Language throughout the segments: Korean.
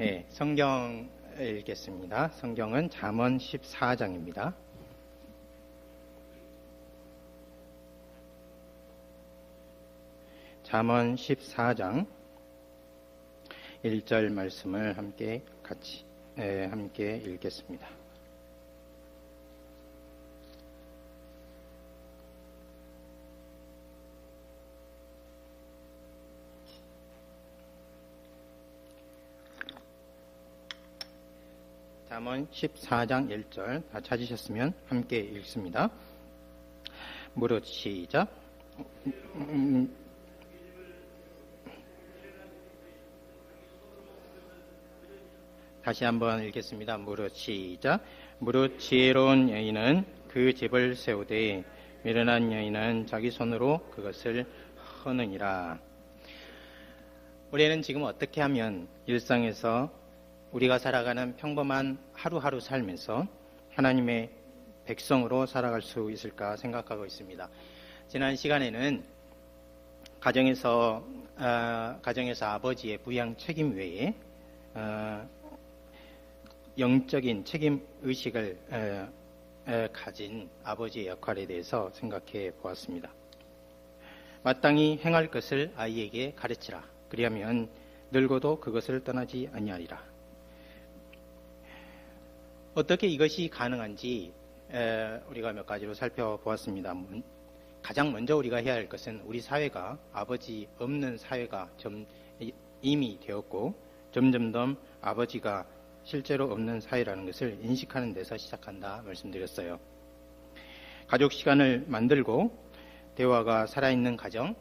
네, 성경 읽겠습니다. 성경은 잠언 14장입니다. 잠언 14장 1절 말씀을 함께 읽겠습니다. 잠언 14장 1절 다 찾으셨으면 함께 읽습니다. 무릇 시작. 다시 한번 읽겠습니다. 무릇 시작. 무릇 지혜로운 여인은 그 집을 세우되 미련한 여인은 자기 손으로 그것을 허느니라. 우리는 지금 어떻게 하면 일상에서 우리가 살아가는 평범한 하루하루 살면서 하나님의 백성으로 살아갈 수 있을까 생각하고 있습니다. 지난 시간에는 가정에서 아버지의 부양 책임 외에 영적인 책임 의식을 가진 아버지의 역할에 대해서 생각해 보았습니다. 마땅히 행할 것을 아이에게 가르치라. 그리하면 늙어도 그것을 떠나지 아니하리라. 어떻게 이것이 가능한지 우리가 몇 가지로 살펴보았습니다. 가장 먼저 우리가 해야 할 것은 우리 사회가 아버지 없는 사회가 이미 되었고 점점 더 아버지가 실제로 없는 사회라는 것을 인식하는 데서 시작한다 말씀드렸어요. 가족 시간을 만들고 대화가 살아있는 가정,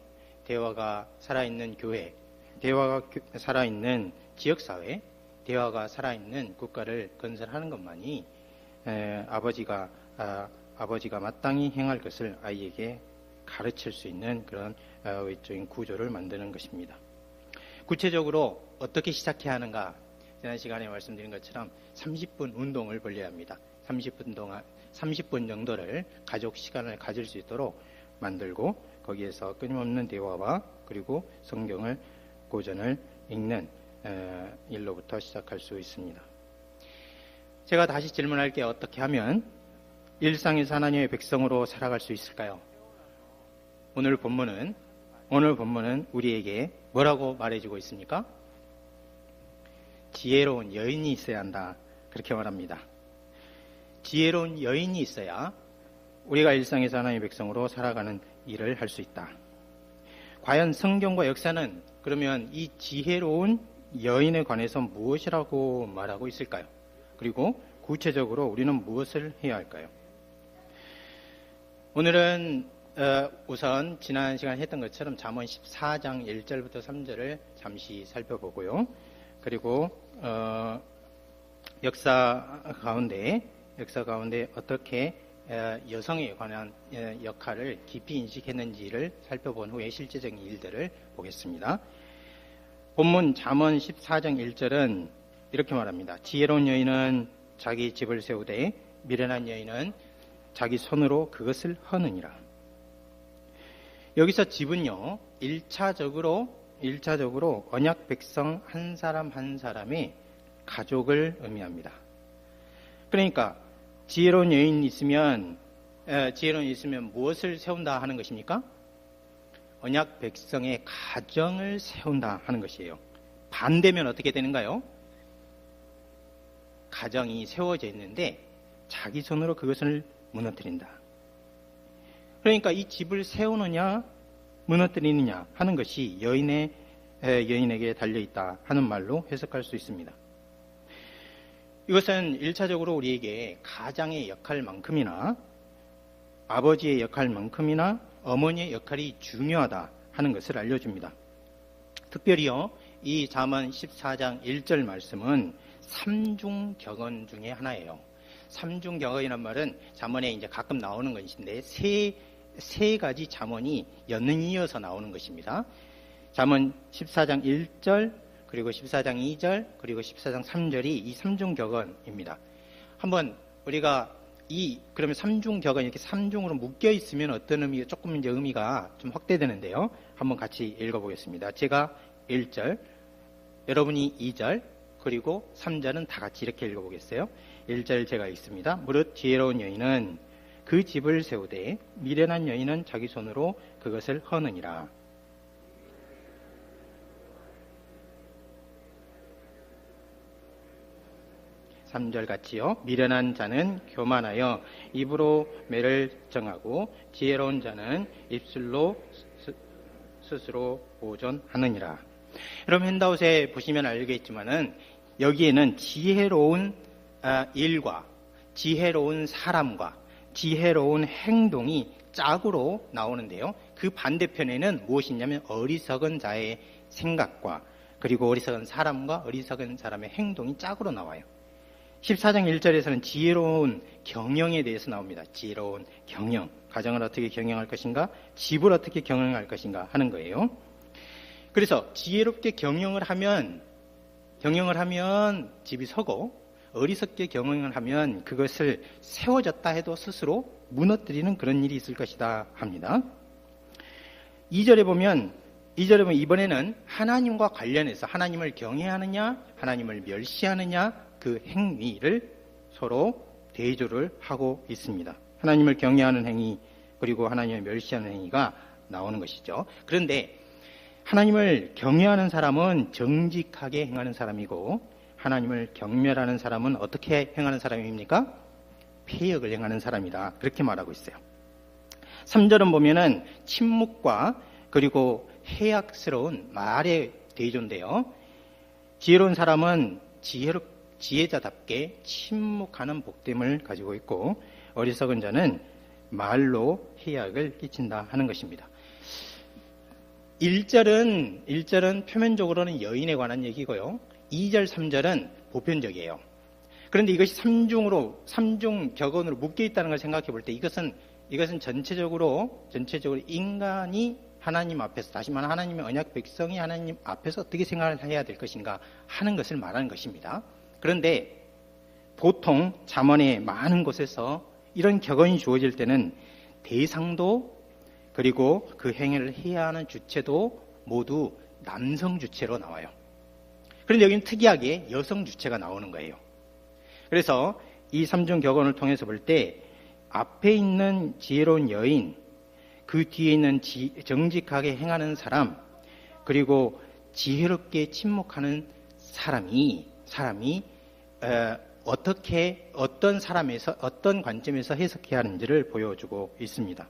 대화가 살아있는 교회, 대화가 살아있는 지역사회, 대화가 살아있는 국가를 건설하는 것만이 아버지가 마땅히 행할 것을 아이에게 가르칠 수 있는 그런 외적인 구조를 만드는 것입니다. 구체적으로 어떻게 시작해야 하는가? 지난 시간에 말씀드린 것처럼 30분 운동을 벌려야 합니다. 30분 정도를 가족 시간을 가질 수 있도록 만들고 거기에서 끊임없는 대화와 그리고 성경을 고전을 읽는 일로부터 시작할 수 있습니다. 제가 다시 질문할게요. 어떻게 하면 일상에서 하나님의 백성으로 살아갈 수 있을까요? 오늘 본문은 우리에게 뭐라고 말해주고 있습니까? 지혜로운 여인이 있어야 한다. 그렇게 말합니다. 지혜로운 여인이 있어야 우리가 일상에서 하나님의 백성으로 살아가는 일을 할 수 있다. 과연 성경과 역사는 그러면 이 지혜로운 여인에 관해서 무엇이라고 말하고 있을까요? 그리고 구체적으로 우리는 무엇을 해야 할까요? 오늘은 우선 지난 시간에 했던 것처럼 잠언 14장 1절부터 3절을 잠시 살펴보고요. 그리고 역사 가운데 어떻게 여성에 관한 역할을 깊이 인식했는지를 살펴본 후에 실제적인 일들을 보겠습니다. 본문 잠언 14장 1절은 이렇게 말합니다. 지혜로운 여인은 자기 집을 세우되 미련한 여인은 자기 손으로 그것을 허느니라. 여기서 집은요 1차적으로 언약 백성 한 사람 한 사람의 가족을 의미합니다. 그러니까 지혜로운 여인이 있으면 무엇을 세운다 하는 것입니까? 언약 백성의 가정을 세운다 하는 것이에요. 반대면 어떻게 되는가요? 가정이 세워져 있는데 자기 손으로 그것을 무너뜨린다. 그러니까 이 집을 세우느냐 무너뜨리느냐 하는 것이 여인에게 달려있다 하는 말로 해석할 수 있습니다. 이것은 1차적으로 우리에게 가장의 역할만큼이나 아버지의 역할만큼이나 어머니의 역할이 중요하다 하는 것을 알려줍니다. 특별히요, 이 잠언 14장 1절 말씀은 삼중격언 중에 하나예요. 삼중격언이란 말은 잠언에 이제 가끔 나오는 것인데 세 가지 잠언이 연이어서 나오는 것입니다. 잠언 14장 1절, 그리고 14장 2절, 그리고 14장 3절이 이 삼중격언입니다. 한번 우리가 그러면 삼중격언 이렇게 삼중으로 묶여 있으면 어떤 의미가 조금 이제 의미가 좀 확대되는데요. 한번 같이 읽어보겠습니다. 제가 1절, 여러분이 2절, 그리고 3절은 다 같이 이렇게 읽어보겠어요. 1절 제가 읽습니다. 무릇 지혜로운 여인은 그 집을 세우되 미련한 여인은 자기 손으로 그것을 허느니라. 3절 같이요. 미련한 자는 교만하여 입으로 매를 정하고 지혜로운 자는 입술로 스스로 보존하느니라. 여러분 핸드아웃에 보시면 알겠지만은 여기에는 지혜로운 일과 지혜로운 사람과 지혜로운 행동이 짝으로 나오는데요. 그 반대편에는 무엇이 있냐면 어리석은 자의 생각과 그리고 어리석은 사람과 어리석은 사람의 행동이 짝으로 나와요. 14장 1절에서는 지혜로운 경영에 대해서 나옵니다. 지혜로운 경영, 가정을 어떻게 경영할 것인가, 집을 어떻게 경영할 것인가 하는 거예요. 그래서 지혜롭게 경영을 하면 집이 서고 어리석게 경영을 하면 그것을 세워졌다 해도 스스로 무너뜨리는 그런 일이 있을 것이다 합니다. 2절에 보면 이번에는 하나님과 관련해서 하나님을 경외하느냐 하나님을 멸시하느냐 그 행위를 서로 대조를 하고 있습니다. 하나님을 경외하는 행위 그리고 하나님을 멸시하는 행위가 나오는 것이죠. 그런데 하나님을 경외하는 사람은 정직하게 행하는 사람이고 하나님을 경멸하는 사람은 어떻게 행하는 사람입니까? 폐역을 행하는 사람이다. 그렇게 말하고 있어요. 3절은 보면은 침묵과 그리고 해악스러운 말의 대조인데요. 지혜로운 사람은 지혜자답게 침묵하는 복됨을 가지고 있고 어리석은 자는 말로 해악을 끼친다 하는 것입니다. 1절은 표면적으로는 여인에 관한 얘기고요. 2절, 3절은 보편적이에요. 그런데 이것이 3중 격언으로 묶여 있다는 걸 생각해 볼 때 이것은 전체적으로 인간이 하나님 앞에서, 다시 말하면 하나님의 언약 백성이 하나님 앞에서 어떻게 생활을 해야 될 것인가 하는 것을 말하는 것입니다. 그런데 보통 잠언의 많은 곳에서 이런 격언이 주어질 때는 대상도 그리고 그 행위를 해야 하는 주체도 모두 남성 주체로 나와요. 그런데 여기는 특이하게 여성 주체가 나오는 거예요. 그래서 이 3중 격언을 통해서 볼 때 앞에 있는 지혜로운 여인, 그 뒤에 있는 정직하게 행하는 사람, 그리고 지혜롭게 침묵하는 사람이 어떤 관점에서 해석해야 하는지를 보여주고 있습니다.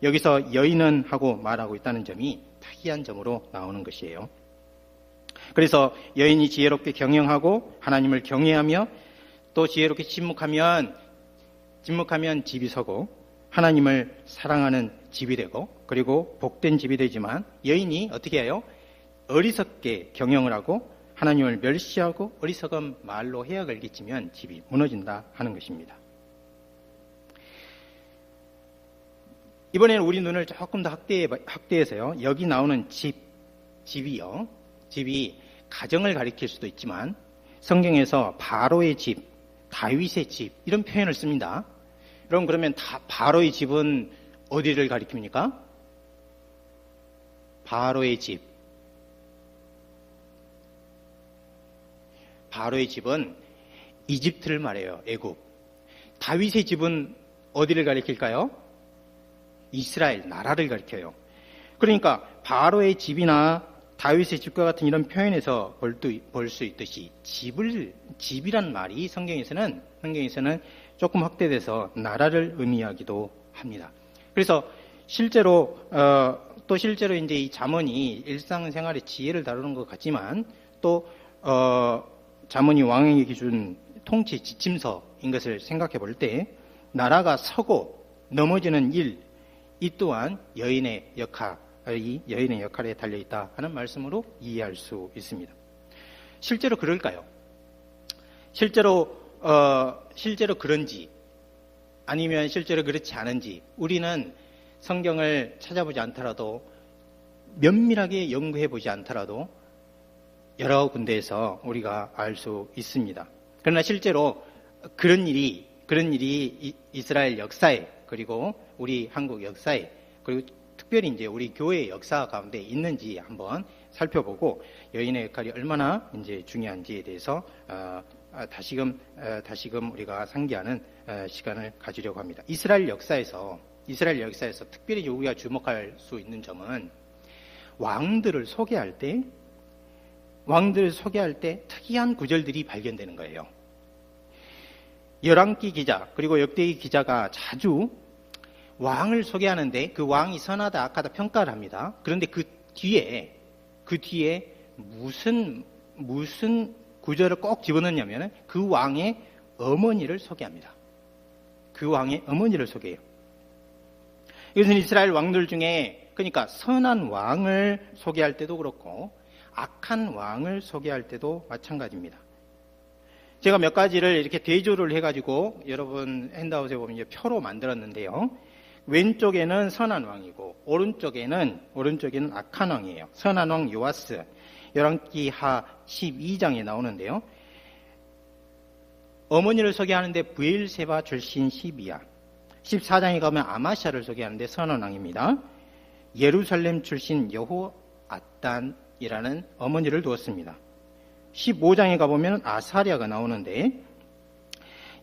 여기서 여인은 하고 말하고 있다는 점이 특이한 점으로 나오는 것이에요. 그래서 여인이 지혜롭게 경영하고 하나님을 경외하며 또 지혜롭게 침묵하면 집이 서고 하나님을 사랑하는 집이 되고 그리고 복된 집이 되지만 여인이 어떻게 해요? 어리석게 경영을 하고 하나님을 멸시하고 어리석은 말로 해악을 끼치면 집이 무너진다 하는 것입니다. 이번에는 우리 눈을 조금 더 확대해서요. 여기 나오는 집이 가정을 가리킬 수도 있지만 성경에서 바로의 집, 다윗의 집 이런 표현을 씁니다. 여러분 그러면 바로의 집은 어디를 가리킵니까? 바로의 집은 이집트를 말해요. 애굽. 다윗의 집은 어디를 가리킬까요? 이스라엘 나라를 가리켜요. 그러니까 바로의 집이나 다윗의 집과 같은 이런 표현에서 볼 수 있듯이 집이란 말이 성경에서는 조금 확대돼서 나라를 의미하기도 합니다. 그래서 실제로 이제 이 잠언이 일상생활의 지혜를 다루는 것 같지만 또 잠언이 왕에게 기준 통치 지침서인 것을 생각해 볼 때 나라가 서고 넘어지는 일, 이 또한 여인의 역할에 달려있다 하는 말씀으로 이해할 수 있습니다. 실제로 그럴까요? 실제로 그런지 아니면 실제로 그렇지 않은지 우리는 성경을 찾아보지 않더라도 면밀하게 연구해 보지 않더라도 여러 군데에서 우리가 알 수 있습니다. 그러나 실제로 그런 일이 이스라엘 역사에 그리고 우리 한국 역사에 그리고 특별히 이제 우리 교회 역사 가운데 있는지 한번 살펴보고 여인의 역할이 얼마나 이제 중요한지에 대해서 다시금 우리가 상기하는 시간을 가지려고 합니다. 이스라엘 역사에서 특별히 우리가 주목할 수 있는 점은 왕들을 소개할 때 특이한 구절들이 발견되는 거예요. 열왕기 기자 그리고 역대기 기자가 자주 왕을 소개하는데 그 왕이 선하다 악하다 평가를 합니다. 그런데 그 뒤에 무슨 구절을 꼭 집어넣냐면 그 왕의 어머니를 소개합니다. 그 왕의 어머니를 소개해요. 이것은 이스라엘 왕들 중에 그러니까 선한 왕을 소개할 때도 그렇고 악한 왕을 소개할 때도 마찬가지입니다. 제가 몇 가지를 이렇게 대조를 해가지고 여러분 핸드아웃에 보면 이제 표로 만들었는데요. 왼쪽에는 선한 왕이고 오른쪽에는 악한 왕이에요. 선한 왕 요아스 열왕기하 12장에 나오는데요. 어머니를 소개하는데 브엘세바 출신 시비야. 14장에 가면 아마샤를 소개하는데 선한 왕입니다. 예루살렘 출신 여호아단이라는 어머니를 두었습니다. 15장에 가보면 아사랴가 나오는데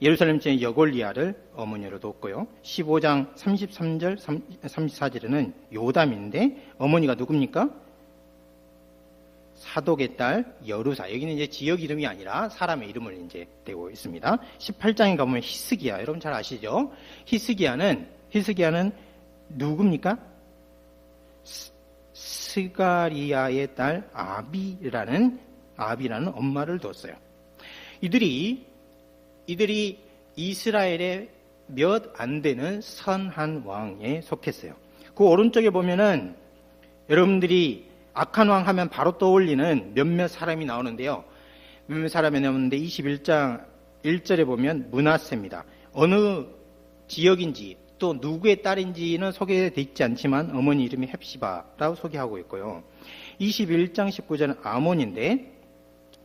예루살렘 출신 여골리아를 어머니로 뒀고요. 15장 33절 34절에는 요담인데 어머니가 누굽니까? 사독의 딸 여루사. 여기는 이제 지역 이름이 아니라 사람의 이름을 이제 대고 있습니다. 18장에 가보면 히스기야. 여러분 잘 아시죠? 히스기야는 누굽니까? 스가리아의 딸 아비라는 엄마를 뒀어요. 이들이 이스라엘의 몇 안 되는 선한 왕에 속했어요. 그 오른쪽에 보면은 여러분들이 악한 왕 하면 바로 떠올리는 몇몇 사람이 나오는데요. 몇몇 사람이 나오는데 21장 1절에 보면 므낫세입니다. 어느 지역인지 또 누구의 딸인지는 소개되어 있지 않지만 어머니 이름이 헵시바라고 소개하고 있고요. 21장 19절은 아몬인데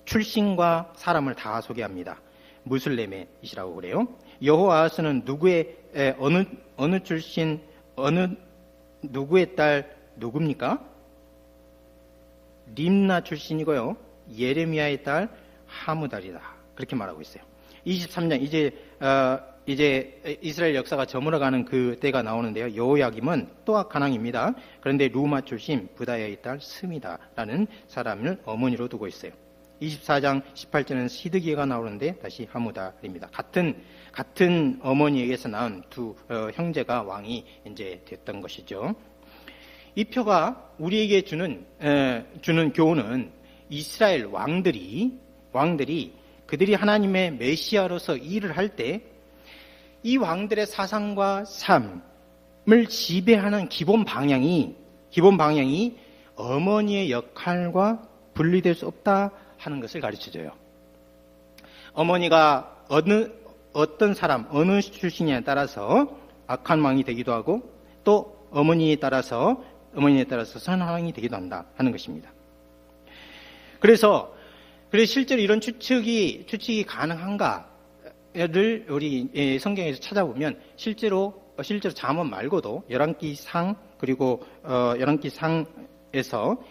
출신과 사람을 다 소개합니다. 무슬레메이시라고 그래요. 여호아스는 어느 출신 누구의 딸 누굽니까? 림나 출신이고요. 예레미야의 딸 하무달이다. 그렇게 말하고 있어요. 23장 이제 이스라엘 역사가 저물어가는 그 때가 나오는데요. 여호야김은 또 악한 왕입니다. 그런데 루마 출신 부다야의 딸 스미다라는 사람을 어머니로 두고 있어요. 24장 18절에는 시드기가 나오는데 다시 하무달입니다. 같은 어머니에게서 낳은 두 형제가 왕이 이제 됐던 것이죠. 이 표가 우리에게 주는 교훈은 이스라엘 왕들이 그들이 하나님의 메시아로서 일을 할 때 이 왕들의 사상과 삶을 지배하는 기본 방향이 어머니의 역할과 분리될 수 없다 하는 것을 가르쳐줘요. 어머니가 어떤 사람, 어느 출신에 따라서 악한 왕이 되기도 하고 또 어머니에 따라서 선한 왕이 되기도 한다 하는 것입니다. 그래서 실제로 이런 추측이 가능한가를 우리 성경에서 찾아보면 실제로 잠언 말고도 열왕기상 그리고 열왕기상에서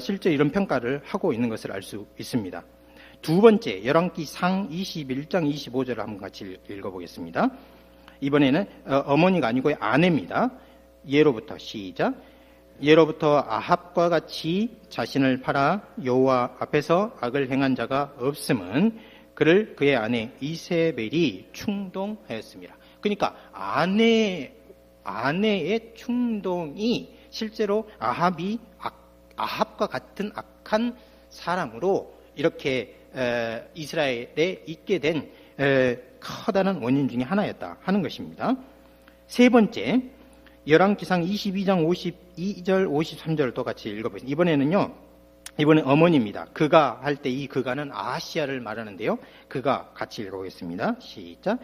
실제 이런 평가를 하고 있는 것을 알 수 있습니다. 두 번째 열왕기상 21장 25절을 한번 같이 읽어보겠습니다. 이번에는 어머니가 아니고 아내입니다. 예로부터 시작. 예로부터 아합과 같이 자신을 팔아 여호와 앞에서 악을 행한 자가 없음은 그를 그의 아내 이세벨이 충동하였습니다. 그러니까 아내의 충동이 실제로 아합과 같은 악한 사람으로 이렇게 이스라엘에 있게 된 커다란 원인 중에 하나였다 하는 것입니다. 세 번째 열왕기상 22장 52절 53절을 또 같이 읽어보겠습니다. 이번에 어머니입니다. 그가 할 때 이 그가는 아하시야를 말하는데요. 그가 같이 읽어보겠습니다. 시작.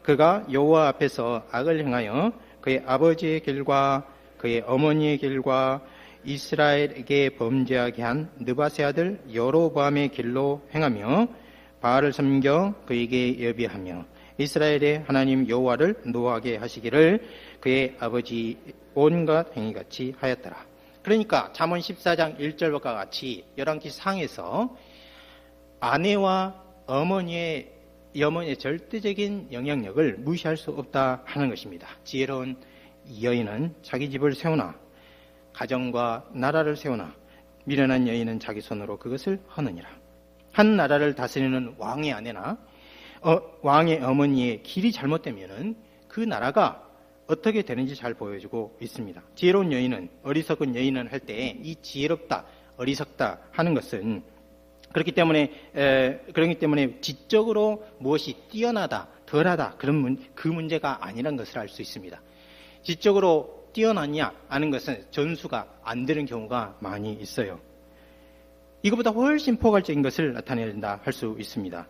그가 여호와 앞에서 악을 행하여 그의 아버지의 길과 그의 어머니의 길과 이스라엘에게 범죄하게 한 느바세 아들 여로보암의 길로 행하며 바알을 섬겨 그에게 예비하며 이스라엘의 하나님 여호와를 노하게 하시기를 그의 아버지 온갖 행위같이 하였더라. 그러니까 잠언 14장 1절과 같이 열왕기 상에서 아내와 어머니의 절대적인 영향력을 무시할 수 없다 하는 것입니다. 지혜로운 여인은 자기 집을 세우나 가정과 나라를 세우나 미련한 여인은 자기 손으로 그것을 하느니라. 한 나라를 다스리는 왕의 아내나 왕의 어머니의 길이 잘못되면은 그 나라가 어떻게 되는지 잘 보여주고 있습니다. 지혜로운 여인은, 어리석은 여인은 할 때 이 지혜롭다, 어리석다 하는 것은 그렇기 때문에 지적으로 무엇이 뛰어나다, 덜하다 그 문제가 아니라는 것을 알 수 있습니다. 지적으로 뛰어나냐 하는 것은 전수가 안 되는 경우가 많이 있어요. 이것보다 훨씬 포괄적인 것을 나타낸다 할 수 있습니다.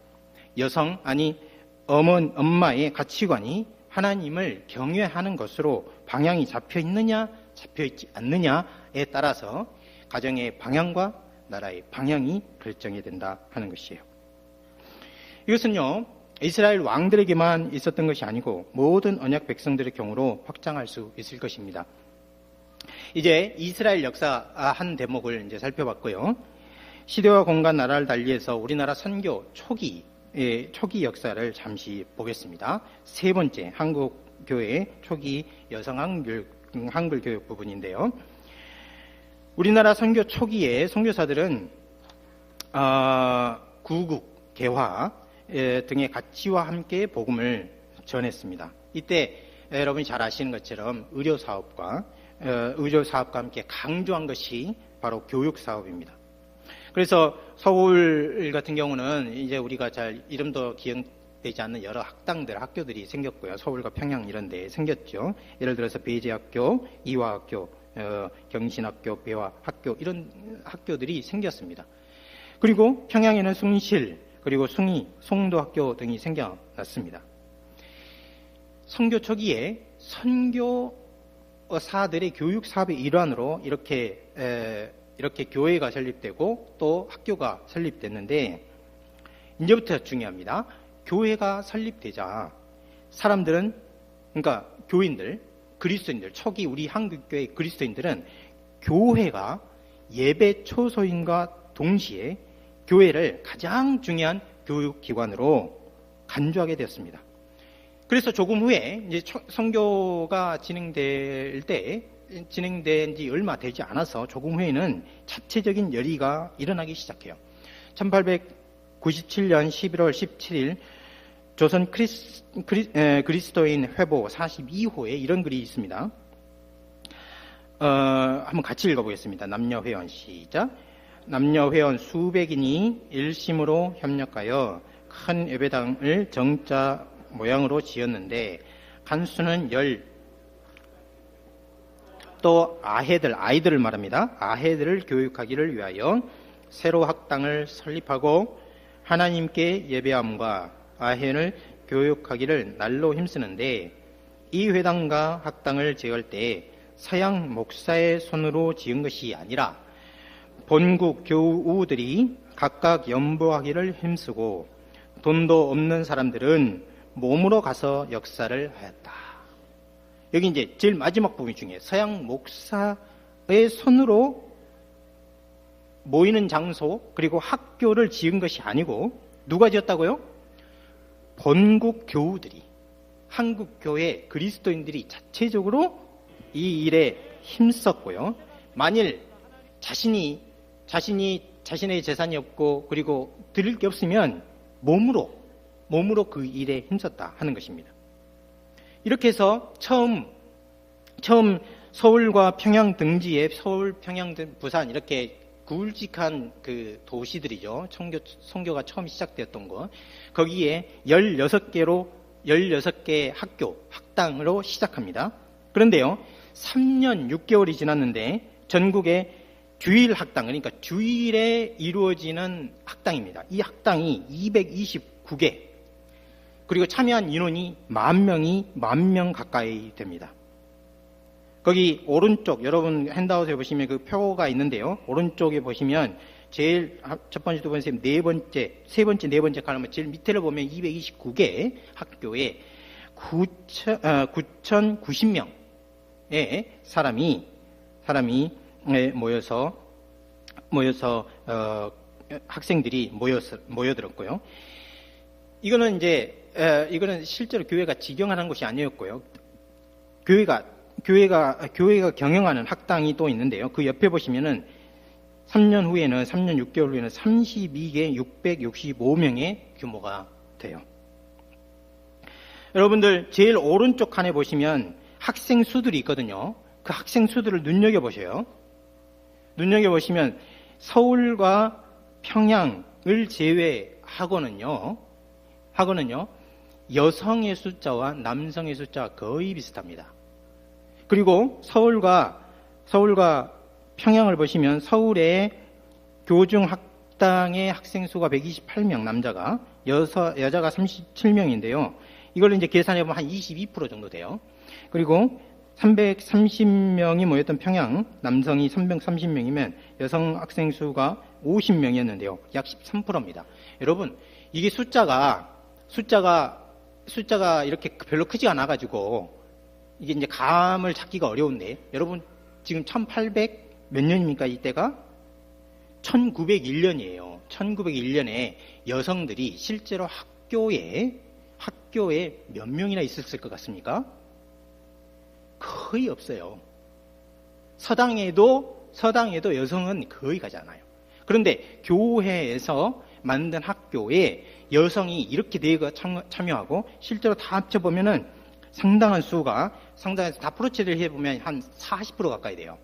여성, 아니 엄마의 가치관이 하나님을 경외하는 것으로 방향이 잡혀 있느냐 잡혀 있지 않느냐에 따라서 가정의 방향과 나라의 방향이 결정이 된다 하는 것이에요. 이것은요, 이스라엘 왕들에게만 있었던 것이 아니고 모든 언약 백성들의 경우로 확장할 수 있을 것입니다. 이제 이스라엘 역사 한 대목을 이제 살펴봤고요. 시대와 공간, 나라를 달리해서 우리나라 선교 초기 역사를 잠시 보겠습니다. 세 번째, 한국교회 초기 여성 한글 교육 부분인데요. 우리나라 선교 초기에 선교사들은 구국, 개화 등의 가치와 함께 복음을 전했습니다. 이때 여러분이 잘 아시는 것처럼 의료사업과 함께 강조한 것이 바로 교육사업입니다. 그래서 서울 같은 경우는 이제 우리가 잘 이름도 기억되지 않는 여러 학교들이 생겼고요. 서울과 평양 이런 데 생겼죠. 예를 들어서 배재학교, 이화학교, 경신학교, 배화학교 이런 학교들이 생겼습니다. 그리고 평양에는 숭실, 그리고 숭이, 송도학교 등이 생겨났습니다. 선교 초기에 선교사들의 교육 사업의 일환으로 이렇게 교회가 설립되고 또 학교가 설립됐는데, 이제부터 중요합니다. 교회가 설립되자 사람들은, 그러니까 교인들, 그리스도인들, 초기 우리 한국교회 그리스도인들은 교회가 예배 초소인과 동시에 교회를 가장 중요한 교육기관으로 간주하게 되었습니다. 그래서 조금 후에 이제 선교가 진행된 지 얼마 되지 않아서 조금 후에는 자체적인 열의가 일어나기 시작해요. 1897년 11월 17일 조선 그리스도인 회보 42호에 이런 글이 있습니다. 한번 같이 읽어보겠습니다. 남녀회원 시작. 남녀회원 수백인이 일심으로 협력하여 큰 예배당을 정자 모양으로 지었는데 간수는 또 아이들을 말합니다. 아해들을 교육하기를 위하여 새로 학당을 설립하고 하나님께 예배함과 아해를 교육하기를 날로 힘쓰는데, 이 회당과 학당을 지을 때 서양 목사의 손으로 지은 것이 아니라 본국 교우들이 각각 연보하기를 힘쓰고 돈도 없는 사람들은 몸으로 가서 역사를 하였다. 여기 이제 제일 마지막 부분 중에 서양 목사의 손으로 모이는 장소 그리고 학교를 지은 것이 아니고 누가 지었다고요? 본국 교우들이, 한국교회 그리스도인들이 자체적으로 이 일에 힘썼고요. 만일 자신의 재산이 없고 그리고 드릴 게 없으면 몸으로 그 일에 힘썼다 하는 것입니다. 이렇게 해서 처음 서울과 평양 등지에 서울, 평양, 부산 이렇게 굵직한 그 도시들이죠. 선교가 처음 시작되었던 거. 거기에 16개 학당으로 시작합니다. 그런데요, 3년 6개월이 지났는데 전국에 주일 학당, 그러니까 주일에 이루어지는 학당입니다. 이 학당이 229개. 그리고 참여한 인원이 10,000명 가까이 됩니다. 거기 오른쪽, 여러분 핸드아웃에 보시면 그 표가 있는데요. 오른쪽에 보시면 제일 첫 번째, 두 번째, 세 번째 칸은 제일 밑에를 보면 229개 학교에 9,090명 사람이 모여서 학생들이 모여들었고요. 이거는 실제로 교회가 직영하는 것이 아니었고요. 교회가 경영하는 학당이 또 있는데요. 그 옆에 보시면은 3년 6개월 후에는 32개 665명의 규모가 돼요. 여러분들 제일 오른쪽 칸에 보시면 학생 수들이 있거든요. 그 학생 수들을 눈여겨보세요. 눈여겨보시면 서울과 평양을 제외하고는요, 여성의 숫자와 남성의 숫자가 거의 비슷합니다. 그리고 서울과 평양을 보시면 서울의 교중학당의 학생 수가 128명, 남자가, 여자가 37명인데요. 이걸 이제 계산해보면 한 22% 정도 돼요. 그리고 330명이 모였던 평양, 남성이 330명이면 여성 학생 수가 50명이었는데요. 약 13%입니다. 여러분, 이게 숫자가 이렇게 별로 크지가 않아가지고, 이게 이제 감을 잡기가 어려운데, 여러분, 지금 1800 몇 년입니까, 이때가? 1901년이에요. 1901년에 여성들이 실제로 학교에 몇 명이나 있었을 것 같습니까? 거의 없어요. 서당에도 여성은 거의 가지 않아요. 그런데 교회에서 만든 학교에 여성이 이렇게 대거 참여하고 실제로 다 합쳐보면은 상당한 수가, 상당해서 다 프로체를 해보면 한 40% 가까이 돼요.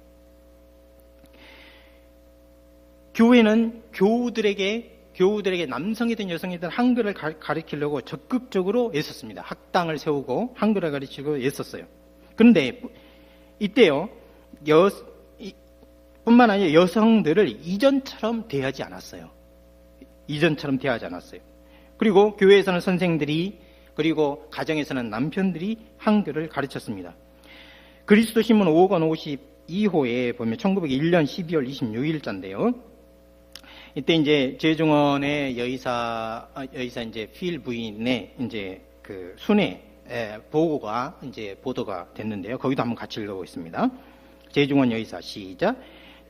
교회는 교우들에게 남성이든 여성이든 한글을 가르치려고 적극적으로 애썼습니다. 학당을 세우고 한글을 가르치고 애썼어요. 그런데 이때요, 뿐만 아니라 여성들을 이전처럼 대하지 않았어요. 그리고 교회에서는 선생들이, 그리고 가정에서는 남편들이 한글을 가르쳤습니다. 그리스도 신문 5권 52호에 보면 1901년 12월 26일자인데요. 이때 이제 제중원의 여의사 이제 필 부인의 이제 그 순회 보고가 이제 보도가 됐는데요. 거기도 한번 같이 읽어보겠습니다. 제중원 여의사, 시작.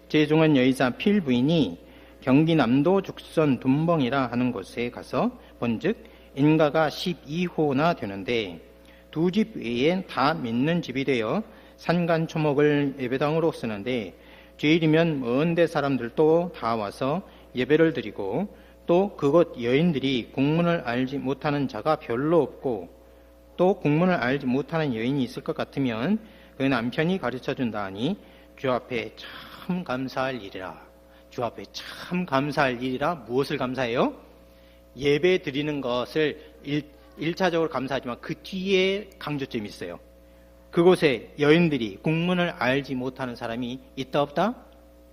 제중원 여의사 필 부인이 경기 남도 죽선 둔벙이라 하는 곳에 가서 본즉 인가가 12호나 되는데 두 집 외엔 다 믿는 집이 되어 산간초목을 예배당으로 쓰는데 주일이면 먼 데 사람들도 다 와서 예배를 드리고 또 그곳 여인들이 국문을 알지 못하는 자가 별로 없고 또 국문을 알지 못하는 여인이 있을 것 같으면 그 남편이 가르쳐준다 하니 주 앞에 참 감사할 일이라. 주 앞에 참 감사할 일이라. 무엇을 감사해요? 예배 드리는 것을 1차적으로 감사하지만 그 뒤에 강조점이 있어요. 그곳에 여인들이 국문을 알지 못하는 사람이 있다 없다?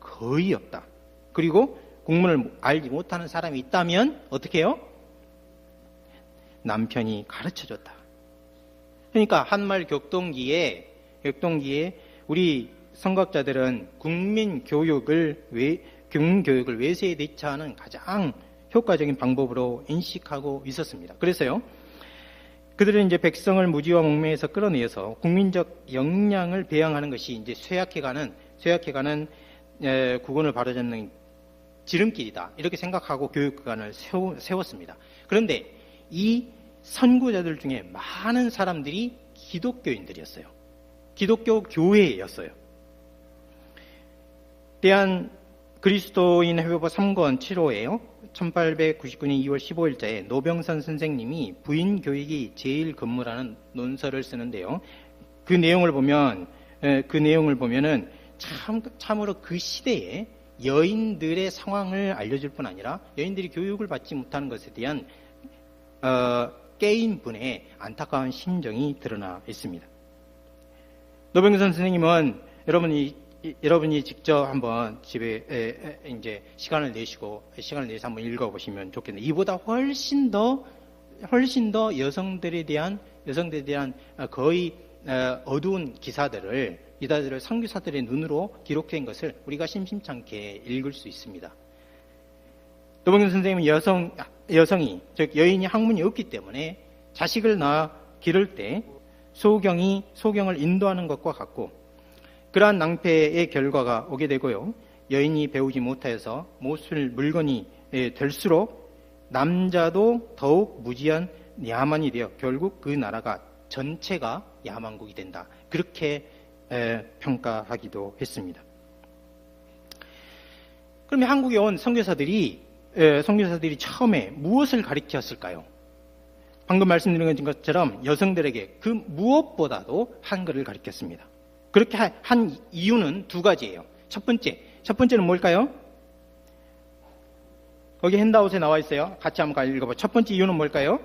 거의 없다. 그리고 국문을 알지 못하는 사람이 있다면 어떻게 해요? 남편이 가르쳐줬다. 그러니까 한말 격동기에 우리 선각자들은 국민교육을 외세에 대처하는 가장 효과적인 방법으로 인식하고 있었습니다. 그래서요, 그들은 이제 백성을 무지와 목매에서 끌어내어서 국민적 역량을 배양하는 것이 이제 쇠약해가는 국원을 바로잡는 지름길이다. 이렇게 생각하고 교육기관을 세웠습니다. 그런데 이 선구자들 중에 많은 사람들이 기독교인들이었어요. 기독교 교회였어요. 대한 그리스도인 회보보 3권 7호에요. 1899년 2월 15일자에 노병선 선생님이 부인 교육이 제일 근무라는 논설을 쓰는데요. 그 내용을 보면은 참으로 그 시대에 여인들의 상황을 알려줄 뿐 아니라 여인들이 교육을 받지 못하는 것에 대한 깨인 분의 안타까운 심정이 드러나 있습니다. 노병선 선생님은 여러분이 직접 한번 집에 이제 시간을 내서 한번 읽어보시면 좋겠네요. 이보다 훨씬 더 여성들에 대한 거의 어두운 기사들을 선교사들의 눈으로 기록된 것을 우리가 심심찮게 읽을 수 있습니다. 노병선 선생님은 여성이 즉 여인이 학문이 없기 때문에 자식을 낳아 기를 때 소경을 인도하는 것과 같고 그러한 낭패의 결과가 오게 되고요. 여인이 배우지 못하여서 못쓸 물건이 될수록 남자도 더욱 무지한 야만이 되어 결국 그 나라가 전체가 야만국이 된다. 그렇게 평가하기도 했습니다. 그러면 한국에 온 선교사들이 처음에 무엇을 가르쳤을까요? 방금 말씀드린 것처럼 여성들에게 그 무엇보다도 한글을 가르쳤습니다. 그렇게 한 이유는 두 가지예요. 첫 번째는 뭘까요? 거기 핸드아웃에 나와 있어요. 같이 한번 읽어봐요. 첫 번째 이유는 뭘까요?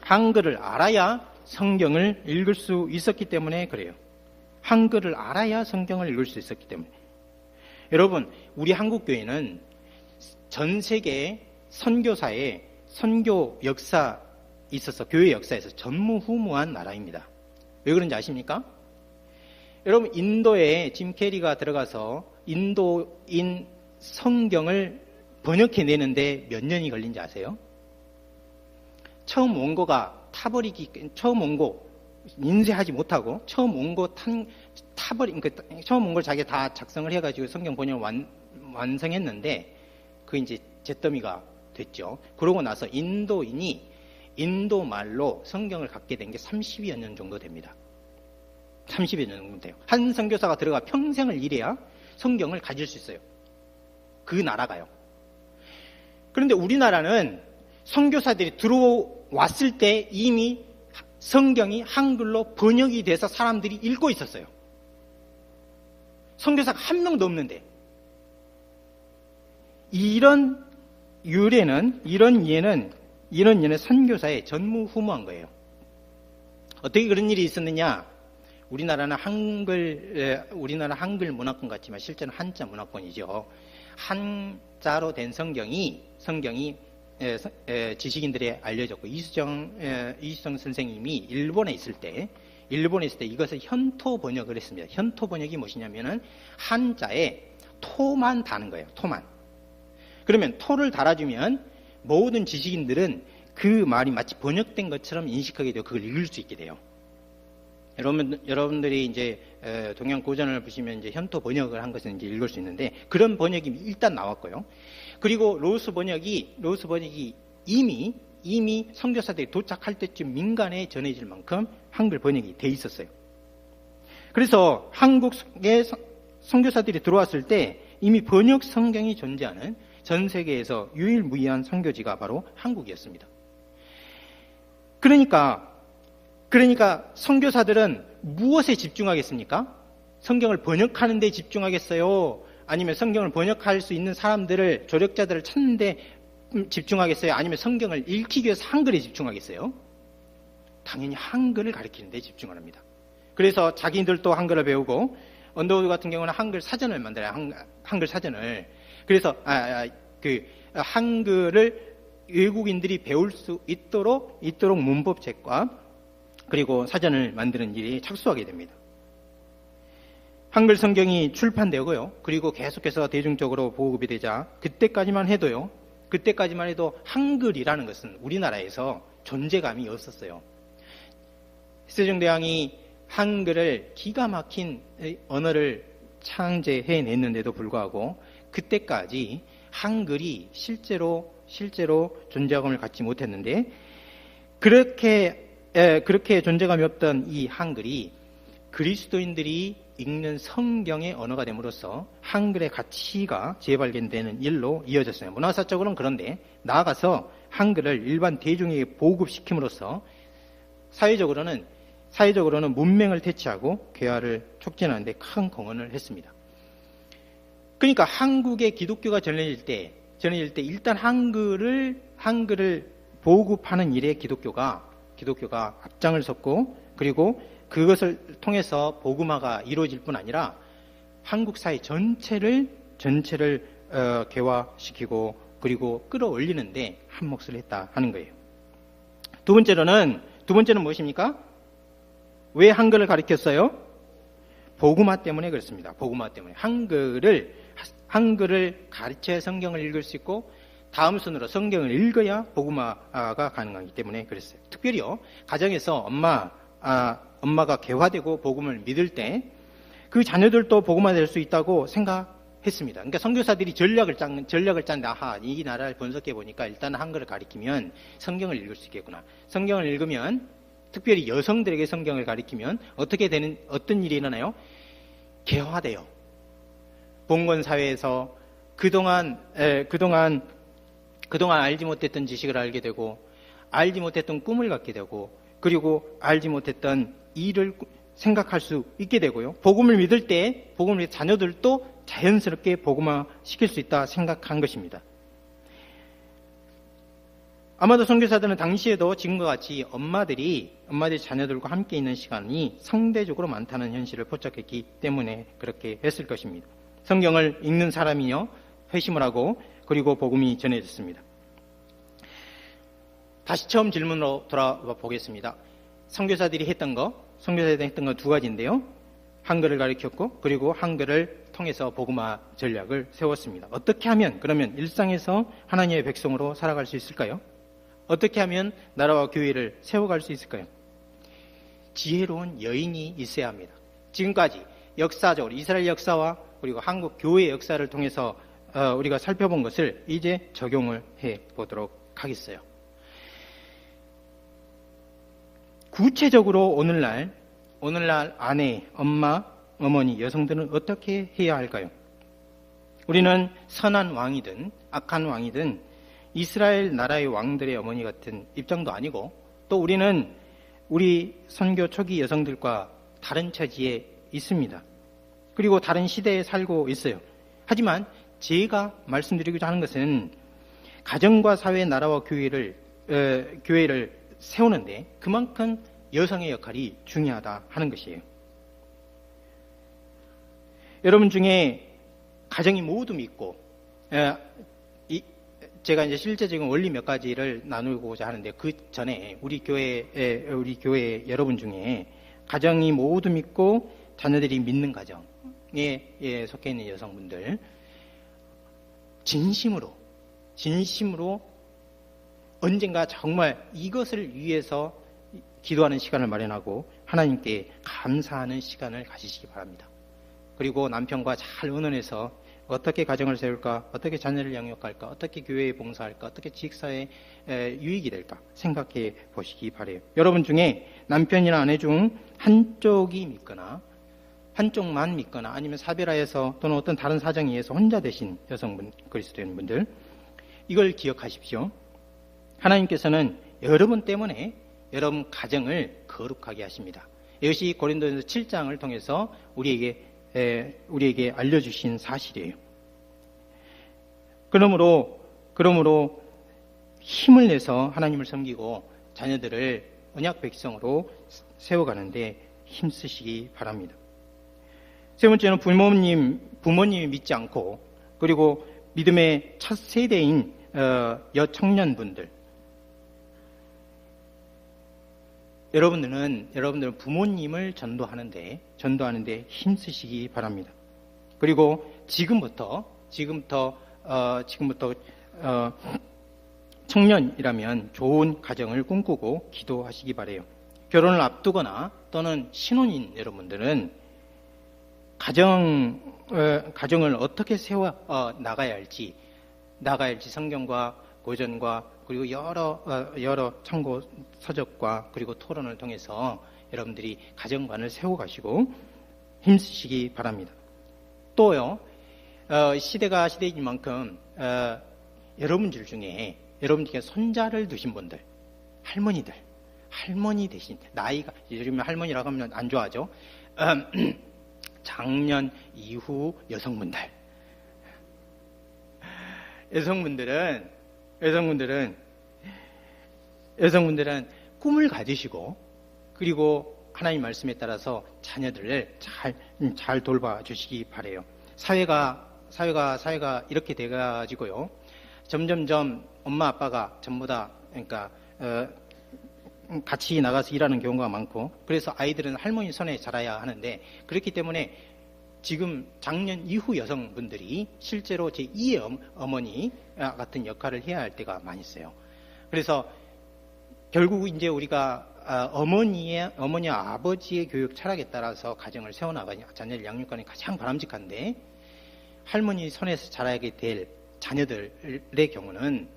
한글을 알아야 성경을 읽을 수 있었기 때문에 그래요. 한글을 알아야 성경을 읽을 수 있었기 때문에. 여러분, 우리 한국교회는 전 세계 선교사의 선교 역사에 있어서, 교회 역사에서 전무후무한 나라입니다. 왜 그런지 아십니까? 여러분, 인도에 짐 캐리가 들어가서 인도인 성경을 번역해내는데 몇 년이 걸린지 아세요? 처음 원고가 처음 원고 인쇄하지 못하고 처음 원고 처음 원고를 자기가 다 작성을 해가지고 성경 번역을 완성했는데 그 이제 잿더미가 됐죠. 그러고 나서 인도인이 인도 말로 성경을 갖게 된 게 30여 년 정도 됩니다. 30여 년 정도 돼요. 한 선교사가 들어가 평생을 일해야 성경을 가질 수 있어요. 그 나라가요. 그런데 우리나라는 선교사들이 들어왔을 때 이미 성경이 한글로 번역이 돼서 사람들이 읽고 있었어요. 선교사가 한 명도 없는데. 이런 이해는 선교사의 전무후무한 거예요. 어떻게 그런 일이 있었느냐? 우리나라 한글 문화권 같지만 실제는 한자 문화권이죠. 한자로 된 성경이 지식인들에 알려졌고 이수정 선생님이 일본에 있을 때 이것을 현토 번역을 했습니다. 현토 번역이 무엇이냐면은 한자에 토만 다는 거예요. 토만. 그러면 토를 달아주면 모든 지식인들은 그 말이 마치 번역된 것처럼 인식하게 되고 그걸 읽을 수 있게 돼요. 여러분들이 이제 동양 고전을 보시면 이제 현토 번역을 한 것은 이제 읽을 수 있는데 그런 번역이 일단 나왔고요. 그리고 로스 번역이 이미 선교사들이 도착할 때쯤 민간에 전해질 만큼 한글 번역이 돼 있었어요. 그래서 한국에 선교사들이 들어왔을 때 이미 번역 성경이 존재하는 전 세계에서 유일무이한 선교지가 바로 한국이었습니다. 그러니까 선교사들은 무엇에 집중하겠습니까? 성경을 번역하는 데 집중하겠어요? 아니면 성경을 번역할 수 있는 사람들을, 조력자들을 찾는 데 집중하겠어요? 아니면 성경을 읽기 위해서 한글에 집중하겠어요? 당연히 한글을 가르치는 데 집중을 합니다. 그래서 자기들도 한글을 배우고 언더우드 같은 경우는 한글 사전을 만들어요. 한글 사전을. 그래서 한글을 외국인들이 배울 수 있도록 문법책과 그리고 사전을 만드는 일이 착수하게 됩니다. 한글 성경이 출판되고요. 그리고 계속해서 대중적으로 보급이 되자 그때까지만 해도 한글이라는 것은 우리나라에서 존재감이 없었어요. 세종대왕이 한글을 기가 막힌 언어를 창제해냈는데도 불구하고 그때까지 한글이 실제로 존재감을 갖지 못했는데 그렇게 존재감이 없던 이 한글이 그리스도인들이 읽는 성경의 언어가 됨으로써 한글의 가치가 재발견되는 일로 이어졌어요. 문화사적으로는 그런데 나아가서 한글을 일반 대중에게 보급시킴으로써 사회적으로는 문맹을 퇴치하고 괴화를 촉진하는 데 큰 공헌을 했습니다. 그러니까 한국의 기독교가 전해질 때 일단 한글을 보급하는 일에 기독교가 앞장을 섰고 그리고 그것을 통해서 복음화가 이루어질 뿐 아니라 한국 사회 전체를 개화시키고 그리고 끌어올리는데 한 몫을 했다 하는 거예요. 두 번째는 무엇입니까? 왜 한글을 가르쳤어요? 복음화 때문에 그렇습니다. 복음화 때문에 한글을 가르쳐야 성경을 읽을 수 있고 다음 순으로 성경을 읽어야 복음화가 가능하기 때문에 그랬어요. 특별히요, 가정에서 엄마가 개화되고 복음을 믿을 때 그 자녀들도 복음화 될 수 있다고 생각했습니다. 그러니까 선교사들이 전략을 짠다. 아하, 이 나라를 분석해 보니까 일단 한글을 가리키면 성경을 읽을 수 있겠구나. 성경을 읽으면 특별히 여성들에게 성경을 가리키면 어떤 일이 일어나요? 개화돼요. 봉건 사회에서 그동안 알지 못했던 지식을 알게 되고, 알지 못했던 꿈을 갖게 되고, 그리고 알지 못했던 일을 생각할 수 있게 되고요. 복음을 믿을 때 복음을 자녀들도 자연스럽게 복음화 시킬 수 있다 생각한 것입니다. 아마도 선교사들은 당시에도 지금과 같이 엄마들이 자녀들과 함께 있는 시간이 상대적으로 많다는 현실을 포착했기 때문에 그렇게 했을 것입니다. 성경을 읽는 사람이요, 회심을 하고 그리고 복음이 전해졌습니다. 다시 처음 질문으로 돌아와 보겠습니다. 선교사들이 했던 거 두 가지인데요. 한글을 가르쳤고, 그리고 한글을 통해서 복음화 전략을 세웠습니다. 어떻게 하면 그러면 일상에서 하나님의 백성으로 살아갈 수 있을까요? 어떻게 하면 나라와 교회를 세워갈 수 있을까요? 지혜로운 여인이 있어야 합니다. 지금까지 역사적으로 이스라엘 역사와 그리고 한국 교회 역사를 통해서 우리가 살펴본 것을 이제 적용을 해보도록 하겠어요. 구체적으로 오늘날 아내, 엄마, 어머니, 여성들은 어떻게 해야 할까요? 우리는 선한 왕이든 악한 왕이든 이스라엘 나라의 왕들의 어머니 같은 입장도 아니고, 또 우리는 우리 선교 초기 여성들과 다른 처지에 있습니다. 그리고 다른 시대에 살고 있어요. 하지만 제가 말씀드리고자 하는 것은 가정과 사회, 나라와 교회를 세우는데 그만큼 여성의 역할이 중요하다 하는 것이에요. 여러분 중에 가정이 모두 믿고, 제가 이제 실제적인 원리 몇 가지를 나누고자 하는데, 그 전에 우리 교회 여러분 중에 가정이 모두 믿고 자녀들이 믿는 가정에 속해 있는 여성분들, 진심으로 언젠가 정말 이것을 위해서 기도하는 시간을 마련하고 하나님께 감사하는 시간을 가지시기 바랍니다. 그리고 남편과 잘 의논해서 어떻게 가정을 세울까, 어떻게 자녀를 양육할까, 어떻게 교회에 봉사할까, 어떻게 지역사회에 유익이 될까 생각해 보시기 바라요. 여러분 중에 남편이나 아내 중 한쪽이 믿거나 한쪽만 믿거나 아니면 사별하여서 또는 어떤 다른 사정에 의해서 혼자 되신 여성분, 그리스도인 분들, 이걸 기억하십시오. 하나님께서는 여러분 때문에 여러분 가정을 거룩하게 하십니다. 이것이 고린도전서 7장을 통해서 우리에게 알려주신 사실이에요. 그러므로 힘을 내서 하나님을 섬기고 자녀들을 언약 백성으로 세워가는데 힘쓰시기 바랍니다. 세 번째는 부모님이 믿지 않고, 그리고 믿음의 첫 세대인 여청년분들, 여러분들은 부모님을 전도하는데 힘쓰시기 바랍니다. 그리고 지금부터 청년이라면 좋은 가정을 꿈꾸고 기도하시기 바라요. 결혼을 앞두거나 또는 신혼인 여러분들은 가정을 어떻게 세워 나가야 할지 성경과 고전과 그리고 여러 참고 서적과 그리고 토론을 통해서 여러분들이 가정관을 세워가시고 힘쓰시기 바랍니다. 또요, 시대가 시대인 만큼 여러분들 중에 손자를 두신 분들, 할머니 대신 나이가, 요즘에 할머니라고 하면 안 좋아하죠. 장년 이후 여성분들은 꿈을 가지시고, 그리고 하나님 말씀에 따라서 자녀들을 잘 돌봐주시기 바라요. 사회가 이렇게 돼가지고요, 점점점 엄마 아빠가 전부 다 같이 나가서 일하는 경우가 많고, 그래서 아이들은 할머니 손에 자라야 하는데, 그렇기 때문에 지금 장년 이후 여성분들이 실제로 제2의 어머니 같은 역할을 해야 할 때가 많이 있어요. 그래서 결국 이제 우리가 어머니와 아버지의 교육 철학에 따라서 가정을 세워나가는 자녀를 양육하는 게 가장 바람직한데, 할머니 손에서 자라게 될 자녀들의 경우는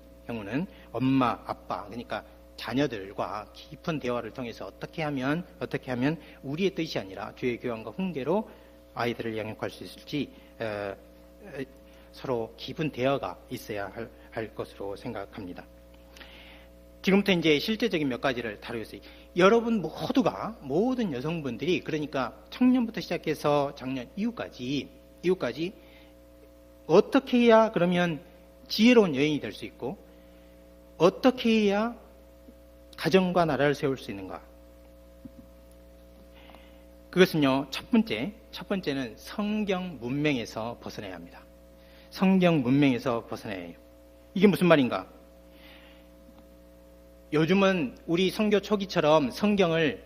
엄마, 아빠, 그러니까 자녀들과 깊은 대화를 통해서 어떻게 하면 우리의 뜻이 아니라 주의 교환과 훈계로 아이들을 양육할 수 있을지 서로 깊은 대화가 있어야 할 것으로 생각합니다. 지금부터 이제 실제적인 몇 가지를 다루겠어요. 여러분 모든 여성분들이, 그러니까 청년부터 시작해서 장년 이후까지 어떻게 해야 그러면 지혜로운 여인이 될 수 있고, 어떻게 해야 가정과 나라를 세울 수 있는가? 그것은요, 첫 번째는 성경 문맹에서 벗어나야 합니다. 성경 문맹에서 벗어나야 해요. 이게 무슨 말인가? 요즘은 우리 선교 초기처럼 성경을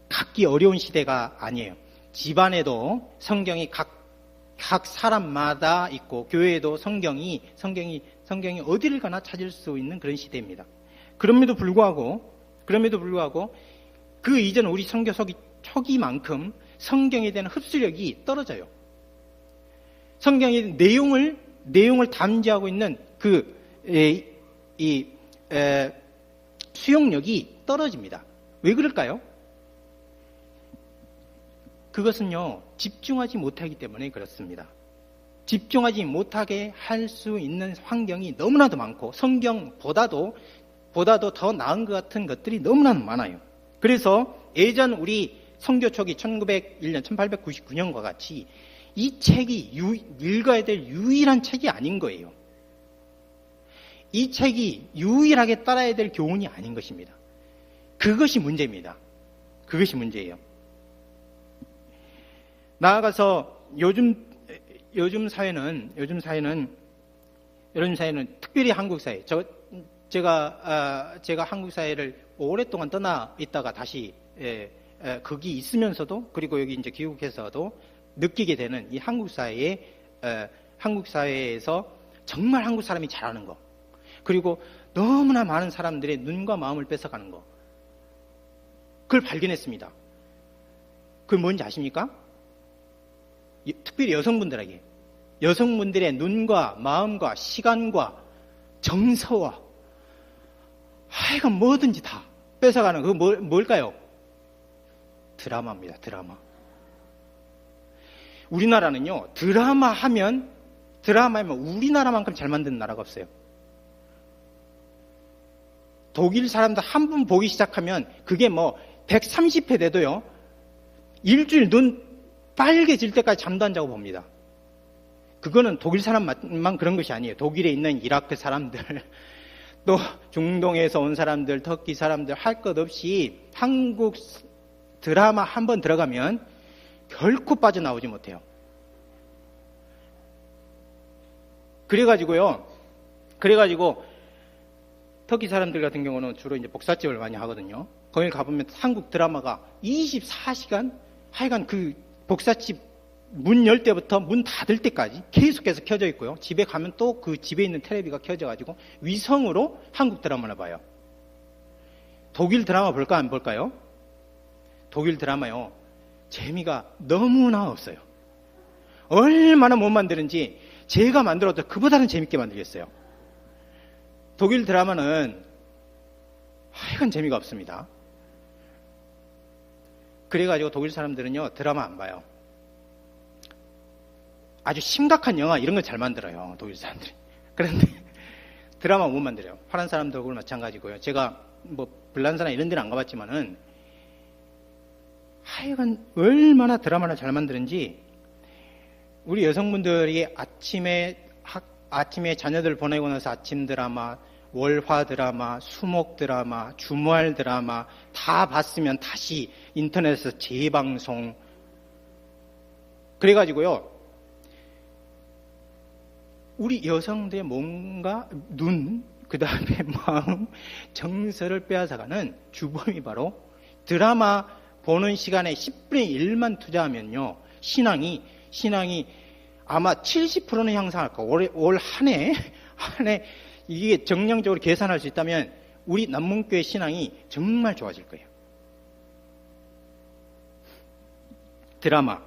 갖기 어려운 시대가 아니에요. 집안에도 성경이 각 사람마다 있고, 교회에도 성경이 어디를 가나 찾을 수 있는 그런 시대입니다. 그럼에도 불구하고 그 이전 우리 선교 초기만큼 성경에 대한 흡수력이 떨어져요. 성경의 내용을 담지하고 있는 수용력이 떨어집니다. 왜 그럴까요? 그것은요, 집중하지 못하기 때문에 그렇습니다. 집중하지 못하게 할 수 있는 환경이 너무나도 많고, 성경보다도 더 나은 것 같은 것들이 너무나도 많아요. 그래서 예전 우리 선교 초기 1901년, 1899년과 같이 이 책이 읽어야 될 유일한 책이 아닌 거예요. 이 책이 유일하게 따라야 될 교훈이 아닌 것입니다. 그것이 문제입니다. 그것이 문제예요. 나아가서 요즘 사회는 특별히 한국 사회, 제가 한국 사회를 오랫동안 떠나 있다가 다시 거기 있으면서도, 그리고 여기 이제 귀국해서도 느끼게 되는 이 한국 사회에서 정말 한국 사람이 잘하는 거, 그리고 너무나 많은 사람들의 눈과 마음을 뺏어가는 거, 그걸 발견했습니다. 그게 뭔지 아십니까? 특별히 여성분들의 눈과 마음과 시간과 정서와 하여간 뭐든지 다 뺏어가는, 그거 뭘까요? 드라마입니다. 드라마. 우리나라는요, 드라마 하면 우리나라만큼 잘 만드는 나라가 없어요. 독일 사람들 한 번 보기 시작하면 그게 130회 돼도요, 일주일 눈 빨개질 때까지 잠도 안 자고 봅니다. 그거는 독일 사람만 그런 것이 아니에요. 독일에 있는 이라크 사람들, 또 중동에서 온 사람들, 터키 사람들, 할 것 없이 한국 드라마 한 번 들어가면 결코 빠져나오지 못해요. 그래가지고 터키 사람들 같은 경우는 주로 이제 복사집을 많이 하거든요. 거기 가보면 한국 드라마가 24시간 하여간 그 복사집 문 열 때부터 문 닫을 때까지 계속해서 켜져 있고요. 집에 가면 또 그 집에 있는 텔레비가 켜져가지고 위성으로 한국 드라마를 봐요. 독일 드라마 볼까 안 볼까요? 독일 드라마요, 재미가 너무나 없어요. 얼마나 못 만드는지 제가 만들어도 그보다는 재밌게 만들겠어요. 독일 드라마는 하여간 재미가 없습니다. 그래가지고 독일 사람들은요, 드라마 안 봐요. 아주 심각한 영화 이런 걸 잘 만들어요, 독일 사람들이. 그런데 드라마 못 만들어요. 파란 사람도 그걸 마찬가지고요. 제가 블란사나 이런 데는 안 가봤지만은 하여간 얼마나 드라마를 잘 만드는지, 우리 여성분들이 아침에 자녀들 보내고 나서 아침 드라마, 월화 드라마, 수목 드라마, 주말 드라마 다 봤으면 다시 인터넷에서 재방송. 그래가지고요, 우리 여성들의 몸과 눈, 그 다음에 마음, 정서를 빼앗아가는 주범이 바로 드라마 보는 시간에 10분의 1만 투자하면요, 신앙이 아마 70%는 향상할 거예요. 올 한 해 이게 정량적으로 계산할 수 있다면 우리 남문교회 신앙이 정말 좋아질 거예요. 드라마,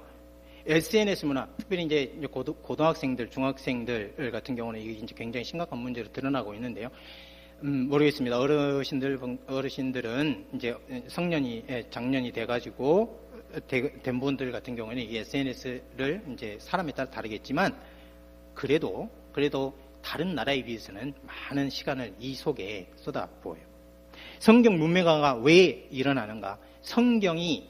SNS 문화, 특별히 이제 고등학생들, 중학생들 같은 경우는 이게 이제 굉장히 심각한 문제로 드러나고 있는데요. 모르겠습니다. 어르신들은 이제 장년이 돼가지고 된 분들 같은 경우에는 이 SNS를 이제 사람에 따라 다르겠지만 그래도 다른 나라에 비해서는 많은 시간을 이 속에 쏟아부어요. 성경 문맹화가 왜 일어나는가? 성경이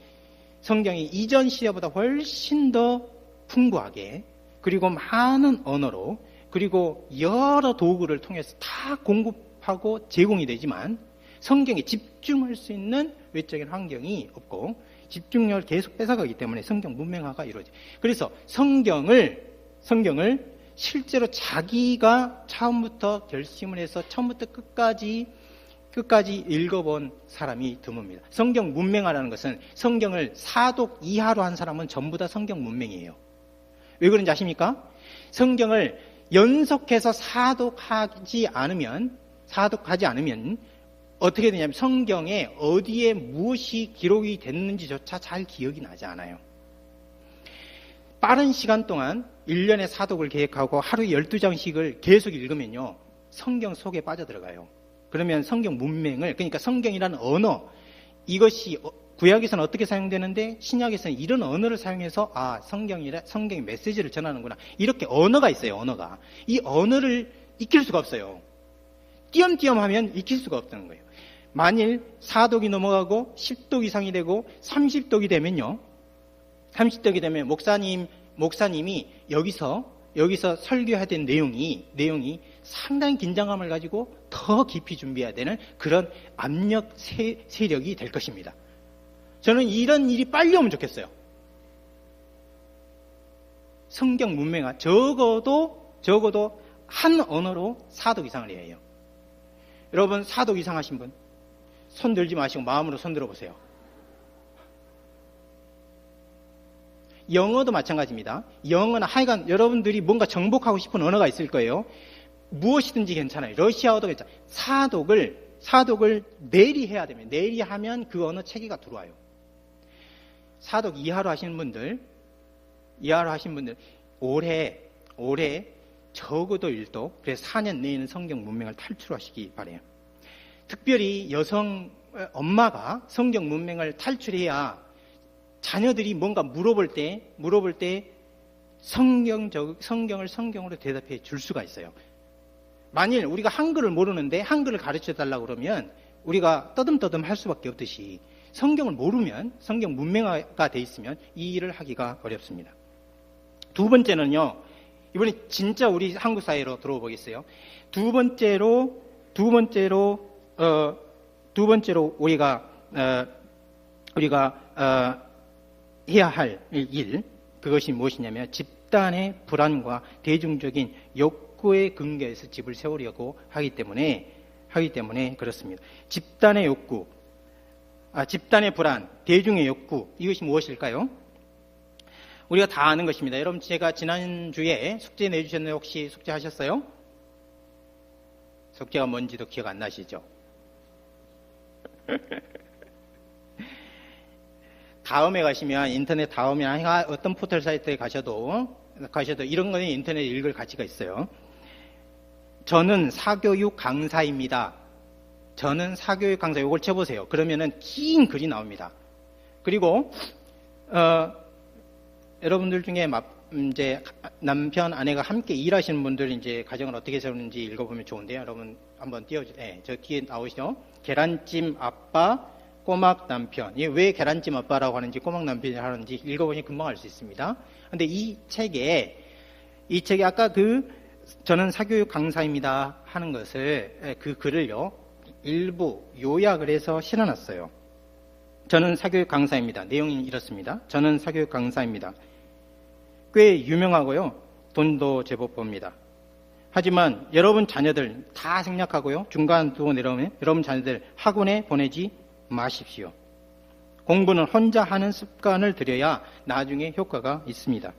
이전 시대보다 훨씬 더 풍부하게 그리고 많은 언어로 그리고 여러 도구를 통해서 다 공급하고 제공이 되지만 성경에 집중할 수 있는 외적인 환경이 없고 집중력을 계속 뺏어가기 때문에 성경 문맹화가 이루어져요. 그래서 성경을 실제로 자기가 처음부터 결심을 해서 처음부터 끝까지 읽어본 사람이 드뭅니다. 성경 문맹화라는 것은 성경을 사독 이하로 한 사람은 전부 다 성경 문맹이에요. 왜 그런지 아십니까? 성경을 연속해서 사독하지 않으면 어떻게 되냐면 성경에 어디에 무엇이 기록이 됐는지조차 잘 기억이 나지 않아요. 빠른 시간 동안 1년에 사독을 계획하고 하루에 12장씩을 계속 읽으면요. 성경 속에 빠져들어가요. 그러면 성경 문맹을, 그러니까 성경이라는 언어, 이것이 구약에서는 어떻게 사용되는데 신약에서는 이런 언어를 사용해서 성경의 메시지를 전하는구나. 이렇게 언어가 있어요. 언어가. 이 언어를 익힐 수가 없어요. 띄엄띄엄 하면 익힐 수가 없다는 거예요. 만일 4독이 넘어가고 10독 이상이 되고 30독이 되면요. 30독이 되면 목사님이 여기서 설교해야 되는 내용이 상당히 긴장감을 가지고 더 깊이 준비해야 되는 그런 압력 세력이 될 것입니다. 저는 이런 일이 빨리 오면 좋겠어요. 성경 문맹화 적어도 한 언어로 4독 이상을 해야 해요. 여러분 4독 이상 하신 분 손 들지 마시고 마음으로 손 들어보세요. 영어도 마찬가지입니다. 영어는 하여간 여러분들이 뭔가 정복하고 싶은 언어가 있을 거예요. 무엇이든지 괜찮아요. 러시아어도 괜찮아요. 사독을 내리해야 됩니다. 내리하면 그 언어 체계가 들어와요. 사독 이하로 하시는 분들 올해 적어도 1독, 그래서 4년 내에는 성경 문맹을 탈출하시기 바라요. 특별히 여성 엄마가 성경 문맹을 탈출해야 자녀들이 뭔가 물어볼 때 성경을 성경으로 대답해 줄 수가 있어요. 만일 우리가 한글을 모르는데 한글을 가르쳐 달라고 그러면 우리가 떠듬떠듬 할 수밖에 없듯이 성경을 모르면 성경 문맹화가 돼 있으면 이 일을 하기가 어렵습니다. 두 번째는요. 이번에 진짜 우리 한국 사회로 들어와 보겠어요. 두 번째로 우리가 해야 할 일, 그것이 무엇이냐면 집단의 불안과 대중적인 욕구의 근거에서 집을 세우려고 하기 때문에 그렇습니다. 집단의 욕구, 집단의 불안, 대중의 욕구, 이것이 무엇일까요? 우리가 다 아는 것입니다. 여러분, 제가 지난주에 숙제 내주셨는데 혹시 숙제하셨어요? 숙제가 뭔지도 기억 안 나시죠? 다음에 가시면 인터넷 어떤 포털 사이트에 가셔도 이런 거는 인터넷에 읽을 가치가 있어요. 저는 사교육 강사입니다. 저는 사교육 강사, 이걸 쳐보세요. 그러면은 긴 글이 나옵니다. 그리고 여러분들 중에 이제 남편, 아내가 함께 일하시는 분들 이제 가정을 어떻게 세우는지 읽어보면 좋은데요. 여러분 한번 띄워주세요. 네, 저 뒤에 나오시죠? 계란찜 아빠, 꼬막 남편. 왜 계란찜 아빠라고 하는지 꼬막 남편이 하는지 읽어보니 금방 알 수 있습니다. 근데 이 책에 아까 저는 사교육 강사입니다 하는 것을 그 글을요 일부 요약을 해서 실어놨어요. 저는 사교육 강사입니다. 내용이 이렇습니다. 저는 사교육 강사입니다. 꽤 유명하고요. 돈도 제법 법니다. 하지만 여러분 자녀들 다 생략하고요. 중간 두고 내려오면 여러분 자녀들 학원에 보내지 마십시오. 공부는 혼자 하는 습관을 들여야 나중에 효과가 있습니다.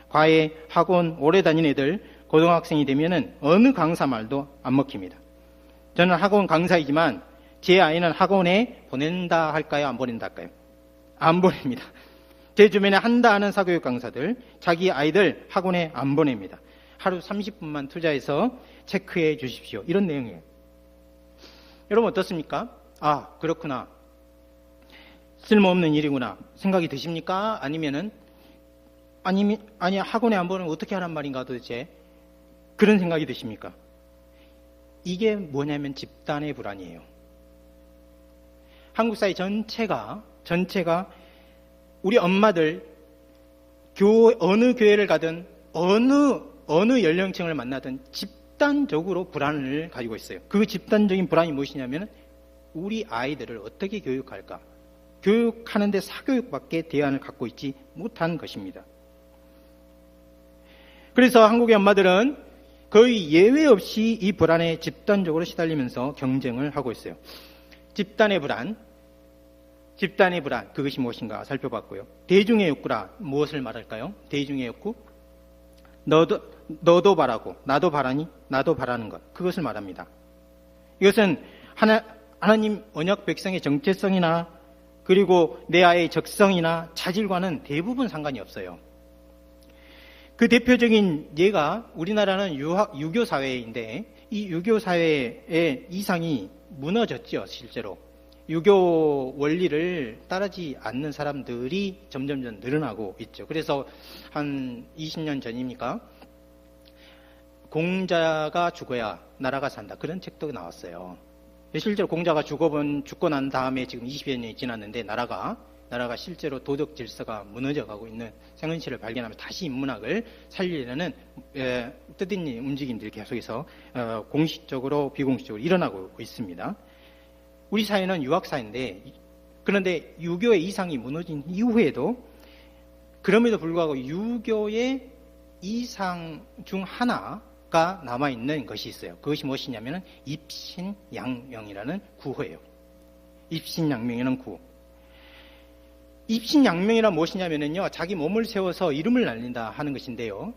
과외, 학원 오래 다닌 애들 고등학생이 되면은 어느 강사 말도 안 먹힙니다. 저는 학원 강사이지만 제 아이는 학원에 보낸다 할까요? 안 보낸다 할까요? 안 보냅니다. 제 주변에 한다 하는 사교육 강사들, 자기 아이들 학원에 안 보냅니다. 하루 30분만 투자해서 체크해 주십시오. 이런 내용이에요. 여러분 어떻습니까? 아, 그렇구나. 쓸모없는 일이구나. 생각이 드십니까? 아니, 학원에 안 보내면 어떻게 하란 말인가 도대체? 그런 생각이 드십니까? 이게 뭐냐면 집단의 불안이에요. 한국 사회 전체가 우리 엄마들 어느 교회를 가든 어느 연령층을 만나든 집단적으로 불안을 가지고 있어요. 그 집단적인 불안이 무엇이냐면 우리 아이들을 어떻게 교육할까? 교육하는데 사교육밖에 대안을 갖고 있지 못한 것입니다. 그래서 한국의 엄마들은 거의 예외 없이 이 불안에 집단적으로 시달리면서 경쟁을 하고 있어요. 집단의 불안, 그것이 무엇인가 살펴봤고요. 대중의 욕구라 무엇을 말할까요? 대중의 욕구? 너도 바라고, 나도 바라니, 나도 바라는 것, 그것을 말합니다. 이것은 하나님 언약 백성의 정체성이나 그리고 내 아이의 적성이나 자질과는 대부분 상관이 없어요. 그 대표적인 예가 우리나라는 유교 사회인데 이 유교 사회의 이상이 무너졌죠, 실제로. 유교 원리를 따르지 않는 사람들이 점점 늘어나고 있죠. 그래서 한 20년 전입니까? 공자가 죽어야 나라가 산다. 그런 책도 나왔어요. 실제로 공자가 죽고 난 다음에 지금 20여 년이 지났는데 나라가 실제로 도덕 질서가 무너져가고 있는 생현실을 발견하면서 다시 인문학을 살리려는 뜻있는 움직임들이 계속해서 공식적으로 비공식적으로 일어나고 있습니다. 우리 사회는 유학사회인데 그런데 유교의 이상이 무너진 이후에도 그럼에도 불구하고 유교의 이상 중 하나가 남아있는 것이 있어요. 그것이 무엇이냐면 입신양명이라는 구호예요. 입신양명이라는 구호. 입신양명이란 무엇이냐면요, 자기 몸을 세워서 이름을 날린다 하는 것인데요.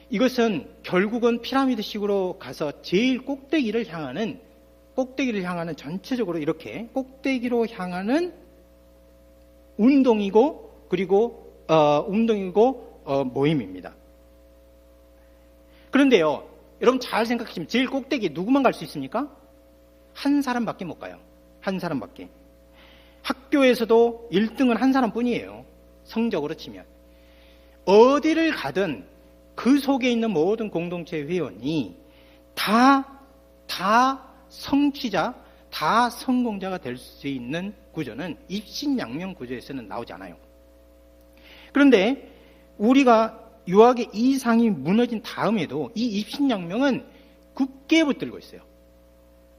이것은 결국은 피라미드식으로 가서 제일 꼭대기를 향하는 전체적으로 이렇게 꼭대기로 향하는 운동이고 모임입니다. 그런데요, 여러분 잘 생각하시면 제일 꼭대기 누구만 갈 수 있습니까? 한 사람밖에 못 가요. 한 사람밖에. 학교에서도 1등은 한 사람뿐이에요. 성적으로 치면. 어디를 가든 그 속에 있는 모든 공동체 회원이 다 성취자, 다 성공자가 될 수 있는 구조는 입신양명 구조에서는 나오지 않아요. 그런데 우리가 유학의 이상이 무너진 다음에도 이 입신양명은 굳게 붙들고 있어요.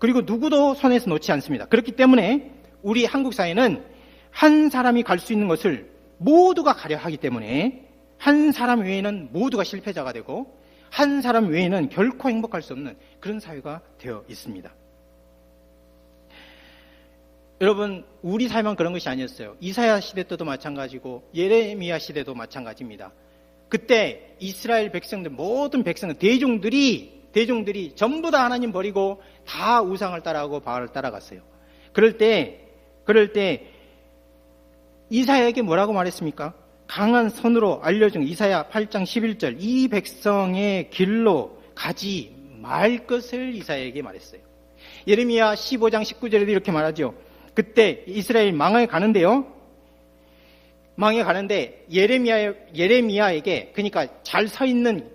그리고 누구도 손에서 놓지 않습니다. 그렇기 때문에 우리 한국 사회는 한 사람이 갈 수 있는 것을 모두가 가려 하기 때문에 한 사람 외에는 모두가 실패자가 되고 한 사람 외에는 결코 행복할 수 없는 그런 사회가 되어 있습니다. 여러분, 우리 사회만 그런 것이 아니었어요. 이사야 시대 때도 마찬가지고 예레미야 시대도 마찬가지입니다. 그때 이스라엘 백성들, 모든 백성들, 대중들이 전부 다 하나님 버리고 다 우상을 따라하고 바알을 따라갔어요. 그럴 때 이사야에게 뭐라고 말했습니까? 강한 선으로 알려준 이사야 8장 11절, 이 백성의 길로 가지 말 것을 이사야에게 말했어요. 예레미야 15장 19절에도 이렇게 말하죠. 그때 이스라엘 망하게 가는데 예레미야에게, 그러니까 잘 서 있는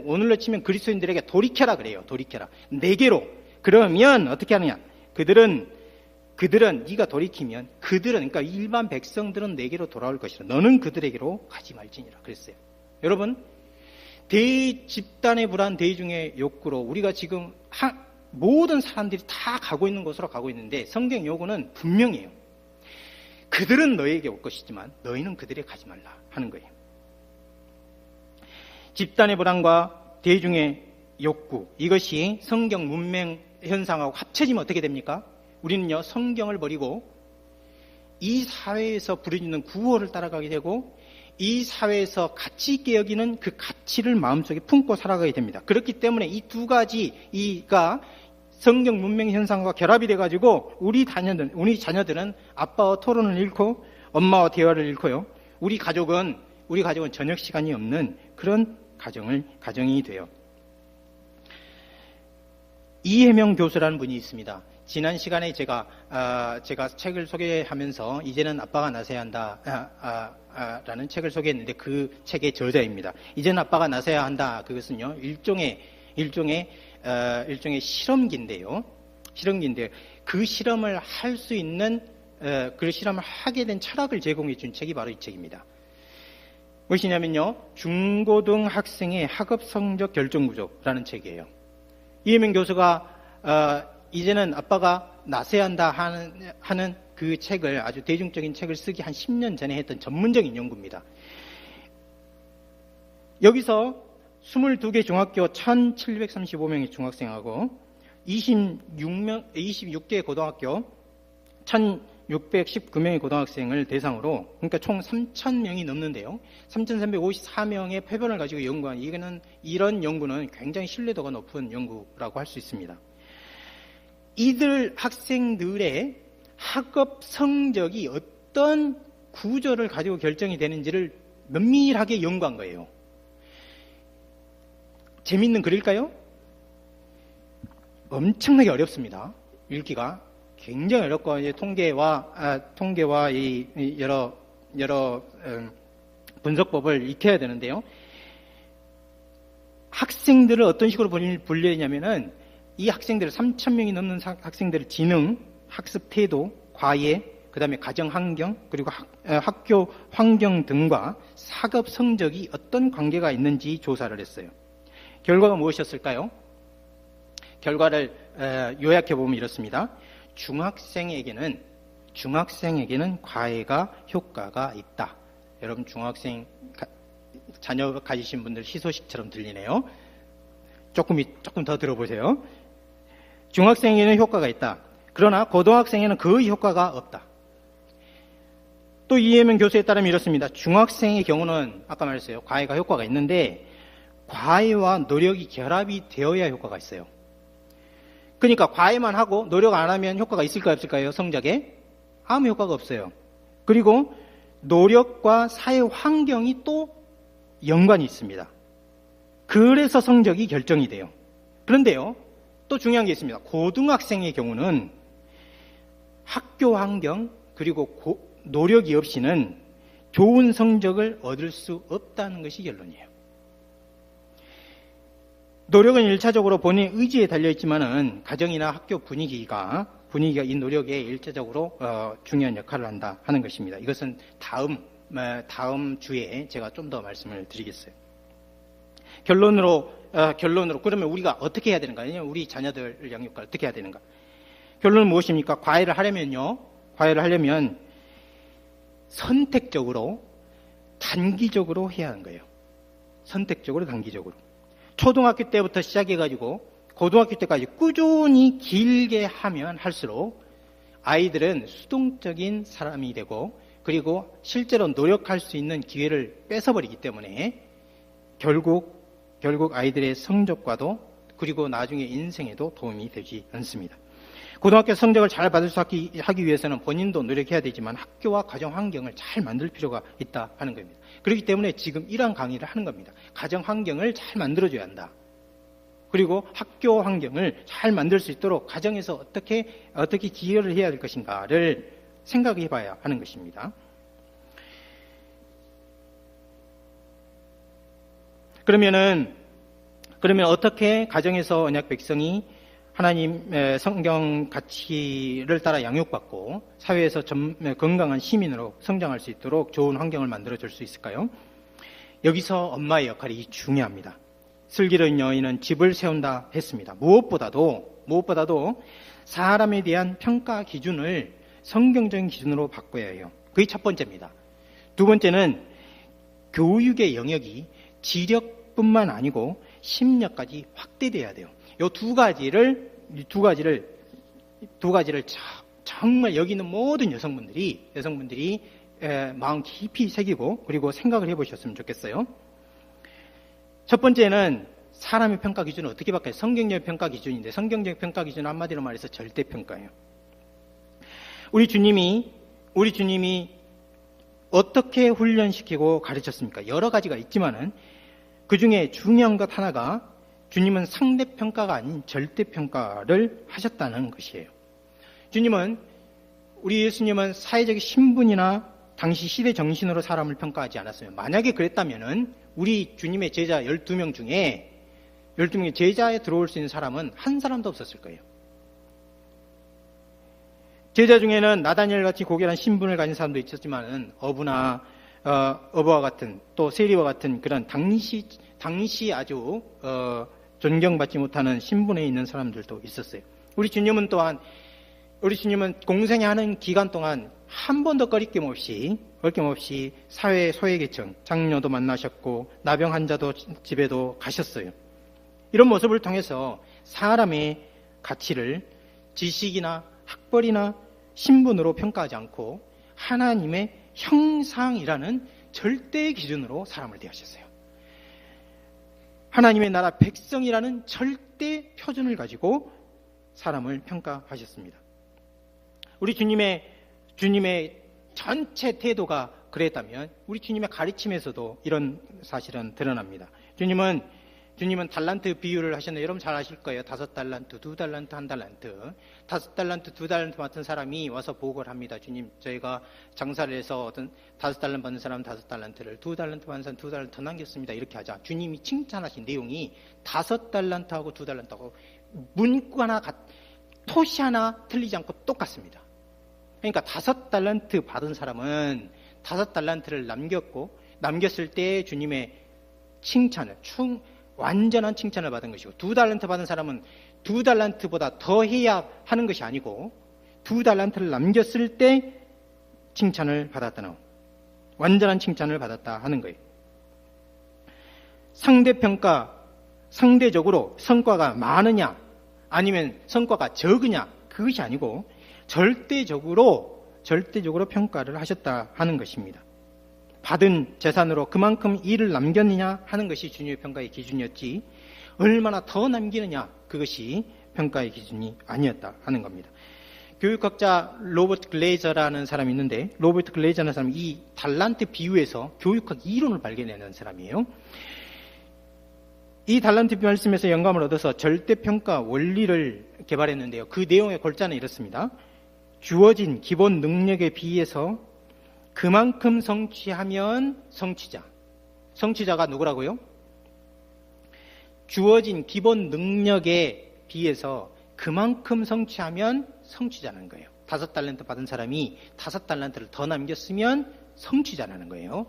오늘로 치면 그리스도인들에게 돌이켜라 그래요. 돌이켜라. 내게로. 그러면 어떻게 하느냐? 그들은 네가 돌이키면 그러니까 일반 백성들은 내게로 돌아올 것이라. 너는 그들에게로 가지 말지니라 그랬어요. 여러분, 대집단의 불안, 대중의 욕구로 우리가 지금 모든 사람들이 다 가고 있는 곳으로 가고 있는데 성경 요구는 분명해요. 그들은 너에게 올 것이지만 너희는 그들에게 가지 말라 하는 거예요. 집단의 불안과 대중의 욕구, 이것이 성경 문명 현상하고 합쳐지면 어떻게 됩니까? 우리는요, 성경을 버리고 이 사회에서 부르짖는 구호를 따라가게 되고 이 사회에서 가치 있게 여기는 그 가치를 마음속에 품고 살아가게 됩니다. 그렇기 때문에 이 두 가지가 성경 문명 현상과 결합이 돼가지고 우리 자녀들은 아빠와 토론을 잃고 엄마와 대화를 잃고요. 우리 가족은 저녁 시간이 없는 그런 가정이 돼요. 이혜명 교수라는 분이 있습니다. 지난 시간에 제가 책을 소개하면서 이제는 아빠가 나서야 한다 라는 책을 소개했는데 그 책의 저자입니다. 이제는 아빠가 나서야 한다. 그것은요 일종의 실험기인데요. 그 실험을 할 수 있는 그 실험을 하게 된 철학을 제공해 준 책이 바로 이 책입니다. 무엇이냐면요, 중고등학생의 학업 성적 결정 구조라는 책이에요. 이혜명 교수가 이제는 아빠가 나서야 한다 하는 그 책을, 아주 대중적인 책을 쓰기 한 10년 전에 했던 전문적인 연구입니다. 여기서 22개 중학교 1735명의 중학생하고 26개 고등학교 1619명의 고등학생을 대상으로, 그러니까 총 3,000명이 넘는데요. 3,354명의 표본을 가지고 연구한, 이런 연구는 굉장히 신뢰도가 높은 연구라고 할 수 있습니다. 이들 학생들의 학업 성적이 어떤 구조를 가지고 결정이 되는지를 면밀하게 연구한 거예요. 재밌는 글일까요? 엄청나게 어렵습니다. 읽기가 굉장히 어렵고, 이제 통계와 이 여러 분석법을 익혀야 되는데요. 학생들을 어떤 식으로 분류했냐면은, 이 학생들을 3,000명이 넘는 학생들을 지능, 학습 태도, 과외, 그 다음에 가정 환경, 그리고 학교 환경 등과 학업 성적이 어떤 관계가 있는지 조사를 했어요. 결과가 무엇이었을까요? 결과를 요약해 보면 이렇습니다. 중학생에게는 과외가 효과가 있다. 여러분, 중학생 자녀 가지신 분들 희소식처럼 들리네요. 조금 더 들어보세요. 중학생에게는 효과가 있다. 그러나 고등학생에는 거의 효과가 없다. 또 이혜명 교수에 따르면 이렇습니다. 중학생의 경우는 아까 말했어요. 과외가 효과가 있는데 과외와 노력이 결합이 되어야 효과가 있어요. 그러니까 과외만 하고 노력 안 하면 효과가 있을까요, 없을까요? 성적에? 아무 효과가 없어요. 그리고 노력과 사회 환경이 또 연관이 있습니다. 그래서 성적이 결정이 돼요. 그런데요, 또 중요한 게 있습니다. 고등학생의 경우는 학교 환경 그리고 노력이 없이는 좋은 성적을 얻을 수 없다는 것이 결론이에요. 노력은 1차적으로 본인의 의지에 달려있지만은 가정이나 학교 분위기가 이 노력에 1차적으로 중요한 역할을 한다 하는 것입니다. 이것은 다음 주에 제가 좀 더 말씀을 드리겠어요. 결론으로 그러면 우리가 어떻게 해야 되는가? 우리 자녀들 양육을 어떻게 해야 되는가? 결론은 무엇입니까? 과외를 하려면 선택적으로 단기적으로 해야 하는 거예요. 선택적으로 단기적으로. 초등학교 때부터 시작해가지고 고등학교 때까지 꾸준히 길게 하면 할수록 아이들은 수동적인 사람이 되고, 그리고 실제로 노력할 수 있는 기회를 뺏어버리기 때문에 결국 아이들의 성적과도, 그리고 나중에 인생에도 도움이 되지 않습니다. 고등학교 성적을 잘 받을 수 하기 위해서는 본인도 노력해야 되지만 학교와 가정 환경을 잘 만들 필요가 있다 하는 겁니다. 그렇기 때문에 지금 이러한 강의를 하는 겁니다. 가정 환경을 잘 만들어줘야 한다. 그리고 학교 환경을 잘 만들 수 있도록 가정에서 어떻게 기여를 해야 될 것인가를 생각해 봐야 하는 것입니다. 그러면 어떻게 가정에서 언약 백성이 하나님의 성경 가치를 따라 양육받고 사회에서 건강한 시민으로 성장할 수 있도록 좋은 환경을 만들어 줄 수 있을까요? 여기서 엄마의 역할이 중요합니다. 슬기로운 여인은 집을 세운다 했습니다. 무엇보다도 사람에 대한 평가 기준을 성경적인 기준으로 바꿔야 해요. 그게 첫 번째입니다. 두 번째는 교육의 영역이 지력뿐만 아니고 심력까지 확대돼야 돼요. 이 두 가지를 정말 여기 있는 모든 여성분들이 마음 깊이 새기고 그리고 생각을 해보셨으면 좋겠어요. 첫 번째는 사람의 평가 기준은 어떻게 바뀌어요? 성경적인 평가 기준인데 성경적인 평가 기준은 한마디로 말해서 절대평가예요. 우리 주님이 어떻게 훈련시키고 가르쳤습니까? 여러 가지가 있지만은 그 중에 중요한 것 하나가 주님은 상대평가가 아닌 절대평가를 하셨다는 것이에요. 우리 예수님은 사회적 신분이나 당시 시대 정신으로 사람을 평가하지 않았어요. 만약에 그랬다면은 우리 주님의 제자 12명 중에 12명의 제자에 들어올 수 있는 사람은 한 사람도 없었을 거예요. 제자 중에는 나다니엘 같이 고결한 신분을 가진 사람도 있었지만은 어부나 어부와 같은 또 세리와 같은 그런 당시 아주 존경받지 못하는 신분에 있는 사람들도 있었어요. 우리 주님은 공생하는 기간 동안 한 번도 거리낌 없이 사회 소외계층, 장녀도 만나셨고 나병 환자도 집에도 가셨어요. 이런 모습을 통해서 사람의 가치를 지식이나 학벌이나 신분으로 평가하지 않고 하나님의 형상이라는 절대 기준으로 사람을 대하셨어요. 하나님의 나라 백성이라는 절대 표준을 가지고 사람을 평가하셨습니다. 우리 주님의 전체 태도가 그랬다면 우리 주님의 가르침에서도 이런 사실은 드러납니다. 주님은 달란트 비유를 하셨는데 여러분 잘 아실 거예요. 5달란트, 2달란트, 1달란트. 5달란트, 2달란트 맡은 사람이 와서 보고를 합니다. 주님, 저희가 장사를 해서 어떤 5달란트 받는 사람은 5달란트를, 2달란트 받는 사람은 2달란트 더 남겼습니다. 이렇게 하자. 주님이 칭찬하신 내용이 5달란트하고 2달란트하고 문구 하나, 토시 하나 틀리지 않고 똑같습니다. 그러니까 5달란트 받은 사람은 5달란트를 남겼을 때 주님의 칭찬을, 완전한 칭찬을 받은 것이고 2달란트 받은 사람은 2달란트보다 더 해야 하는 것이 아니고 2달란트를 남겼을 때 칭찬을 받았다는, 완전한 칭찬을 받았다 하는 거예요. 상대적으로 성과가 많으냐 아니면 성과가 적으냐 그것이 아니고 절대적으로 평가를 하셨다 하는 것입니다. 받은 재산으로 그만큼 일을 남겼느냐 하는 것이 주님의 평가의 기준이었지 얼마나 더 남기느냐 그것이 평가의 기준이 아니었다 하는 겁니다. 교육학자 로버트 글레이저라는 사람이 있는데 로버트 글레이저라는 사람이 이 달란트 비유에서 교육학 이론을 발견해낸 사람이에요. 이 달란트 말씀에서 영감을 얻어서 절대평가 원리를 개발했는데요. 그 내용의 골자는 이렇습니다. 주어진 기본 능력에 비해서 그만큼 성취하면 성취자. 성취자가 누구라고요? 주어진 기본 능력에 비해서 그만큼 성취하면 성취자라는 거예요. 5달란트 받은 사람이 5달란트를 더 남겼으면 성취자라는 거예요.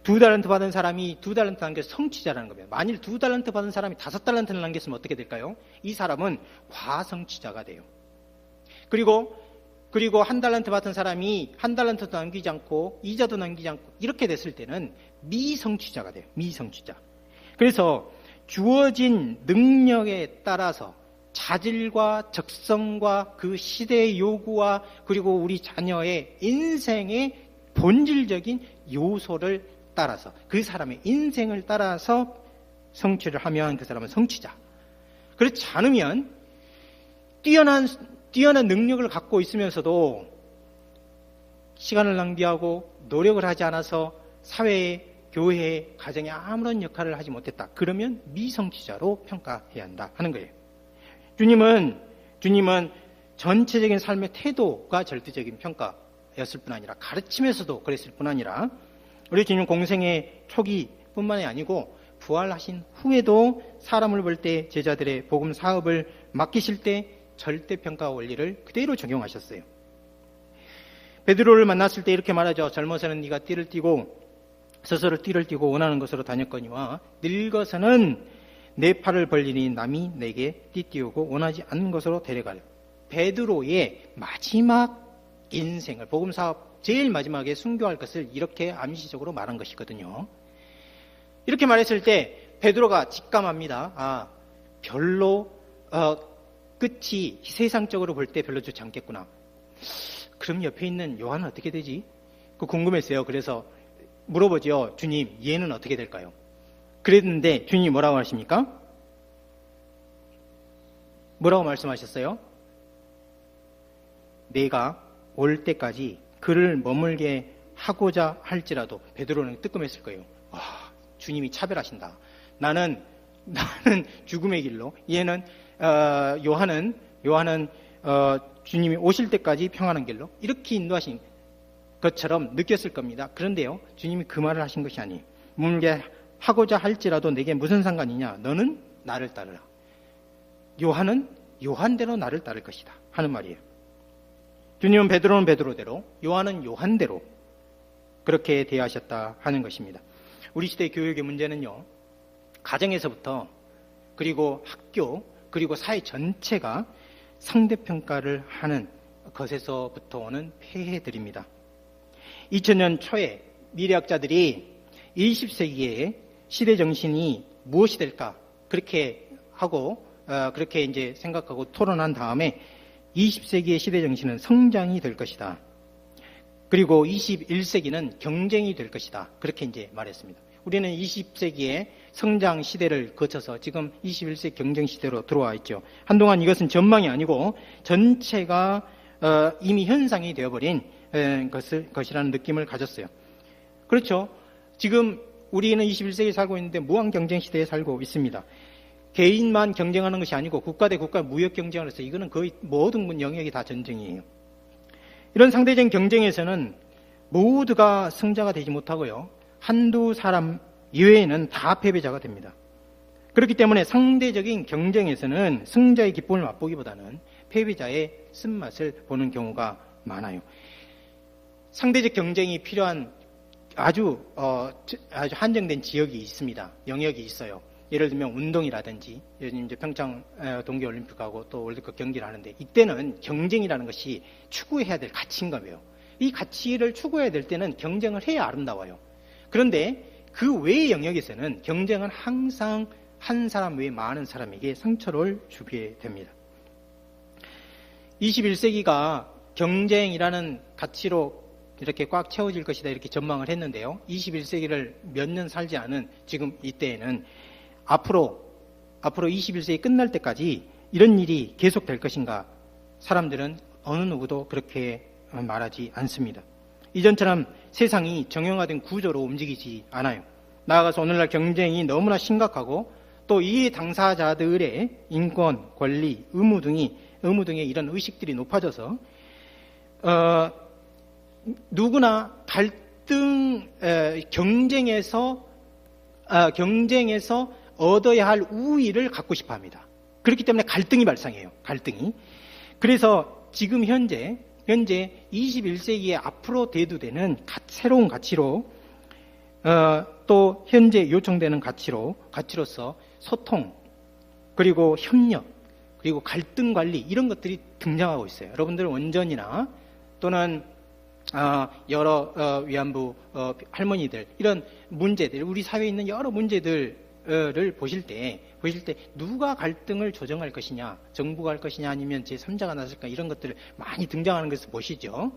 2달란트 받은 사람이 2달란트 남겨서 성취자라는 겁니다. 만일 2달란트 받은 사람이 5달란트를 남겼으면 어떻게 될까요? 이 사람은 과성취자가 돼요. 그리고 1달란트 받은 사람이 1달란트도 남기지 않고 이자도 남기지 않고 이렇게 됐을 때는 미성취자가 돼요. 미성취자. 그래서 주어진 능력에 따라서 자질과 적성과 그 시대의 요구와 그리고 우리 자녀의 인생의 본질적인 요소를 따라서 그 사람의 인생을 따라서 성취를 하면 그 사람은 성취자. 그렇지 않으면 뛰어난 능력을 갖고 있으면서도 시간을 낭비하고 노력을 하지 않아서 사회에, 교회에, 가정에 아무런 역할을 하지 못했다. 그러면 미성취자로 평가해야 한다 하는 거예요. 주님은 전체적인 삶의 태도가 절대적인 평가였을 뿐 아니라 가르침에서도 그랬을 뿐 아니라 우리 주님 공생의 초기뿐만이 아니고 부활하신 후에도 사람을 볼 때 제자들의 복음 사업을 맡기실 때 절대평가 원리를 그대로 적용하셨어요. 베드로를 만났을 때 이렇게 말하죠. 젊어서는 네가 띠를 띠고 스스로 띠를 띠고 원하는 것으로 다녔거니와 늙어서는 내 팔을 벌리니 남이 내게 띠 띄우고 원하지 않는 것으로 데려가려. 베드로의 마지막 인생을 복음 사업 제일 마지막에 순교할 것을 이렇게 암시적으로 말한 것이거든요. 이렇게 말했을 때 베드로가 직감합니다. 별로 끝이 세상적으로 볼 때 별로 좋지 않겠구나. 그럼 옆에 있는 요한은 어떻게 되지? 궁금했어요. 그래서 물어보죠. 주님, 얘는 어떻게 될까요? 그랬는데 주님이 뭐라고 하십니까? 뭐라고 말씀하셨어요? 내가 올 때까지 그를 머물게 하고자 할지라도. 베드로는 뜨끔했을 거예요. 와, 주님이 차별하신다. 나는 죽음의 길로, 얘는 요한은 주님이 오실 때까지 평안한 길로, 이렇게 인도하신 것처럼 느꼈을 겁니다. 그런데요, 주님이 그 말을 하신 것이 아니에요. 머물게 하고자 할지라도 내게 무슨 상관이냐? 너는 나를 따르라. 요한은 요한대로 나를 따를 것이다 하는 말이에요. 주님은 베드로는 베드로대로, 요한은 요한대로 그렇게 대하셨다 하는 것입니다. 우리 시대 교육의 문제는요, 가정에서부터, 그리고 학교, 그리고 사회 전체가 상대평가를 하는 것에서부터 오는 폐해들입니다. 2000년 초에 미래학자들이 20세기의 시대 정신이 무엇이 될까? 그렇게 하고, 그렇게 이제 생각하고 토론한 다음에 20세기의 시대 정신은 성장이 될 것이다. 그리고 21세기는 경쟁이 될 것이다. 그렇게 이제 말했습니다. 우리는 20세기의 성장 시대를 거쳐서 지금 21세기 경쟁 시대로 들어와 있죠. 한동안 이것은 전망이 아니고 전체가 이미 현상이 되어버린 것이라는 느낌을 가졌어요. 그렇죠. 지금 우리는 21세기에 살고 있는데 무한 경쟁 시대에 살고 있습니다. 개인만 경쟁하는 것이 아니고 국가 대 국가 무역 경쟁을 해서 이거는 거의 모든 영역이 다 전쟁이에요. 이런 상대적인 경쟁에서는 모두가 승자가 되지 못하고요, 한두 사람 이외에는 다 패배자가 됩니다. 그렇기 때문에 상대적인 경쟁에서는 승자의 기쁨을 맛보기보다는 패배자의 쓴맛을 보는 경우가 많아요. 상대적 경쟁이 필요한 아주 한정된 지역이 있습니다. 영역이 있어요. 예를 들면 운동이라든지, 요즘 이제 평창 동계올림픽하고 또 월드컵 경기를 하는데, 이때는 경쟁이라는 것이 추구해야 될 가치인 거예요. 이 가치를 추구해야 될 때는 경쟁을 해야 아름다워요. 그런데 그 외의 영역에서는 경쟁은 항상 한 사람 외에 많은 사람에게 상처를 주게 됩니다. 21세기가 경쟁이라는 가치로 이렇게 꽉 채워질 것이다 이렇게 전망을 했는데요, 21세기를 몇 년 살지 않은 지금 이때에는 앞으로 21세기 끝날 때까지 이런 일이 계속될 것인가? 사람들은 어느 누구도 그렇게 말하지 않습니다. 이전처럼 세상이 정형화된 구조로 움직이지 않아요. 나아가서 오늘날 경쟁이 너무나 심각하고, 또 이 당사자들의 인권, 권리, 의무 등의 이런 의식들이 높아져서 누구나 경쟁에서 얻어야 할 우위를 갖고 싶어 합니다. 그렇기 때문에 갈등이 발생해요. 갈등이. 그래서 지금 현재 21세기에 앞으로 대두되는 새로운 가치로, 또 현재 요청되는 가치로서 소통, 그리고 협력, 그리고 갈등 관리, 이런 것들이 등장하고 있어요. 여러분들 원전이나 또는 여러 위안부 할머니들, 이런 문제들, 우리 사회에 있는 여러 문제들을 보실 때 누가 갈등을 조정할 것이냐, 정부가 할 것이냐 아니면 제3자가 나설까, 이런 것들을 많이 등장하는 것을 보시죠.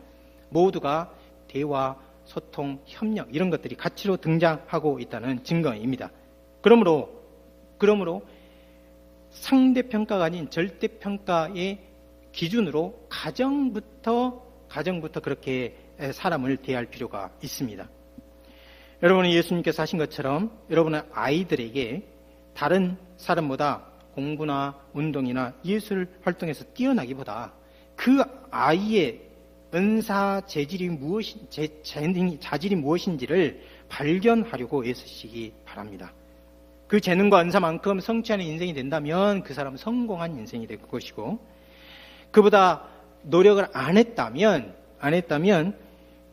모두가 대화, 소통, 협력, 이런 것들이 가치로 등장하고 있다는 증거입니다. 그러므로 상대평가가 아닌 절대평가의 기준으로 가정부터 그렇게 사람을 대할 필요가 있습니다. 여러분은 예수님께서 하신 것처럼 여러분의 아이들에게 다른 사람보다 공부나 운동이나 예술 활동에서 뛰어나기보다 그 아이의 은사 자질이 무엇인지를 발견하려고 애쓰시기 바랍니다. 그 재능과 은사만큼 성취하는 인생이 된다면 그 사람은 성공한 인생이 될 것이고, 그보다 노력을 안 했다면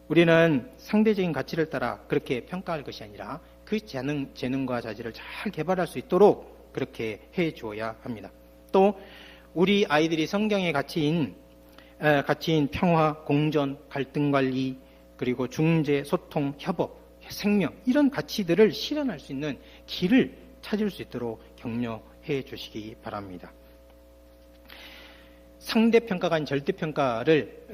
우리는 상대적인 가치를 따라 그렇게 평가할 것이 아니라 그 재능과 자질을 잘 개발할 수 있도록 그렇게 해줘야 합니다. 또 우리 아이들이 성경의 가치인 평화, 공존, 갈등 관리, 그리고 중재, 소통, 협업, 생명, 이런 가치들을 실현할 수 있는 길을 찾을 수 있도록 격려해 주시기 바랍니다. 상대평가가 아닌 절대평가를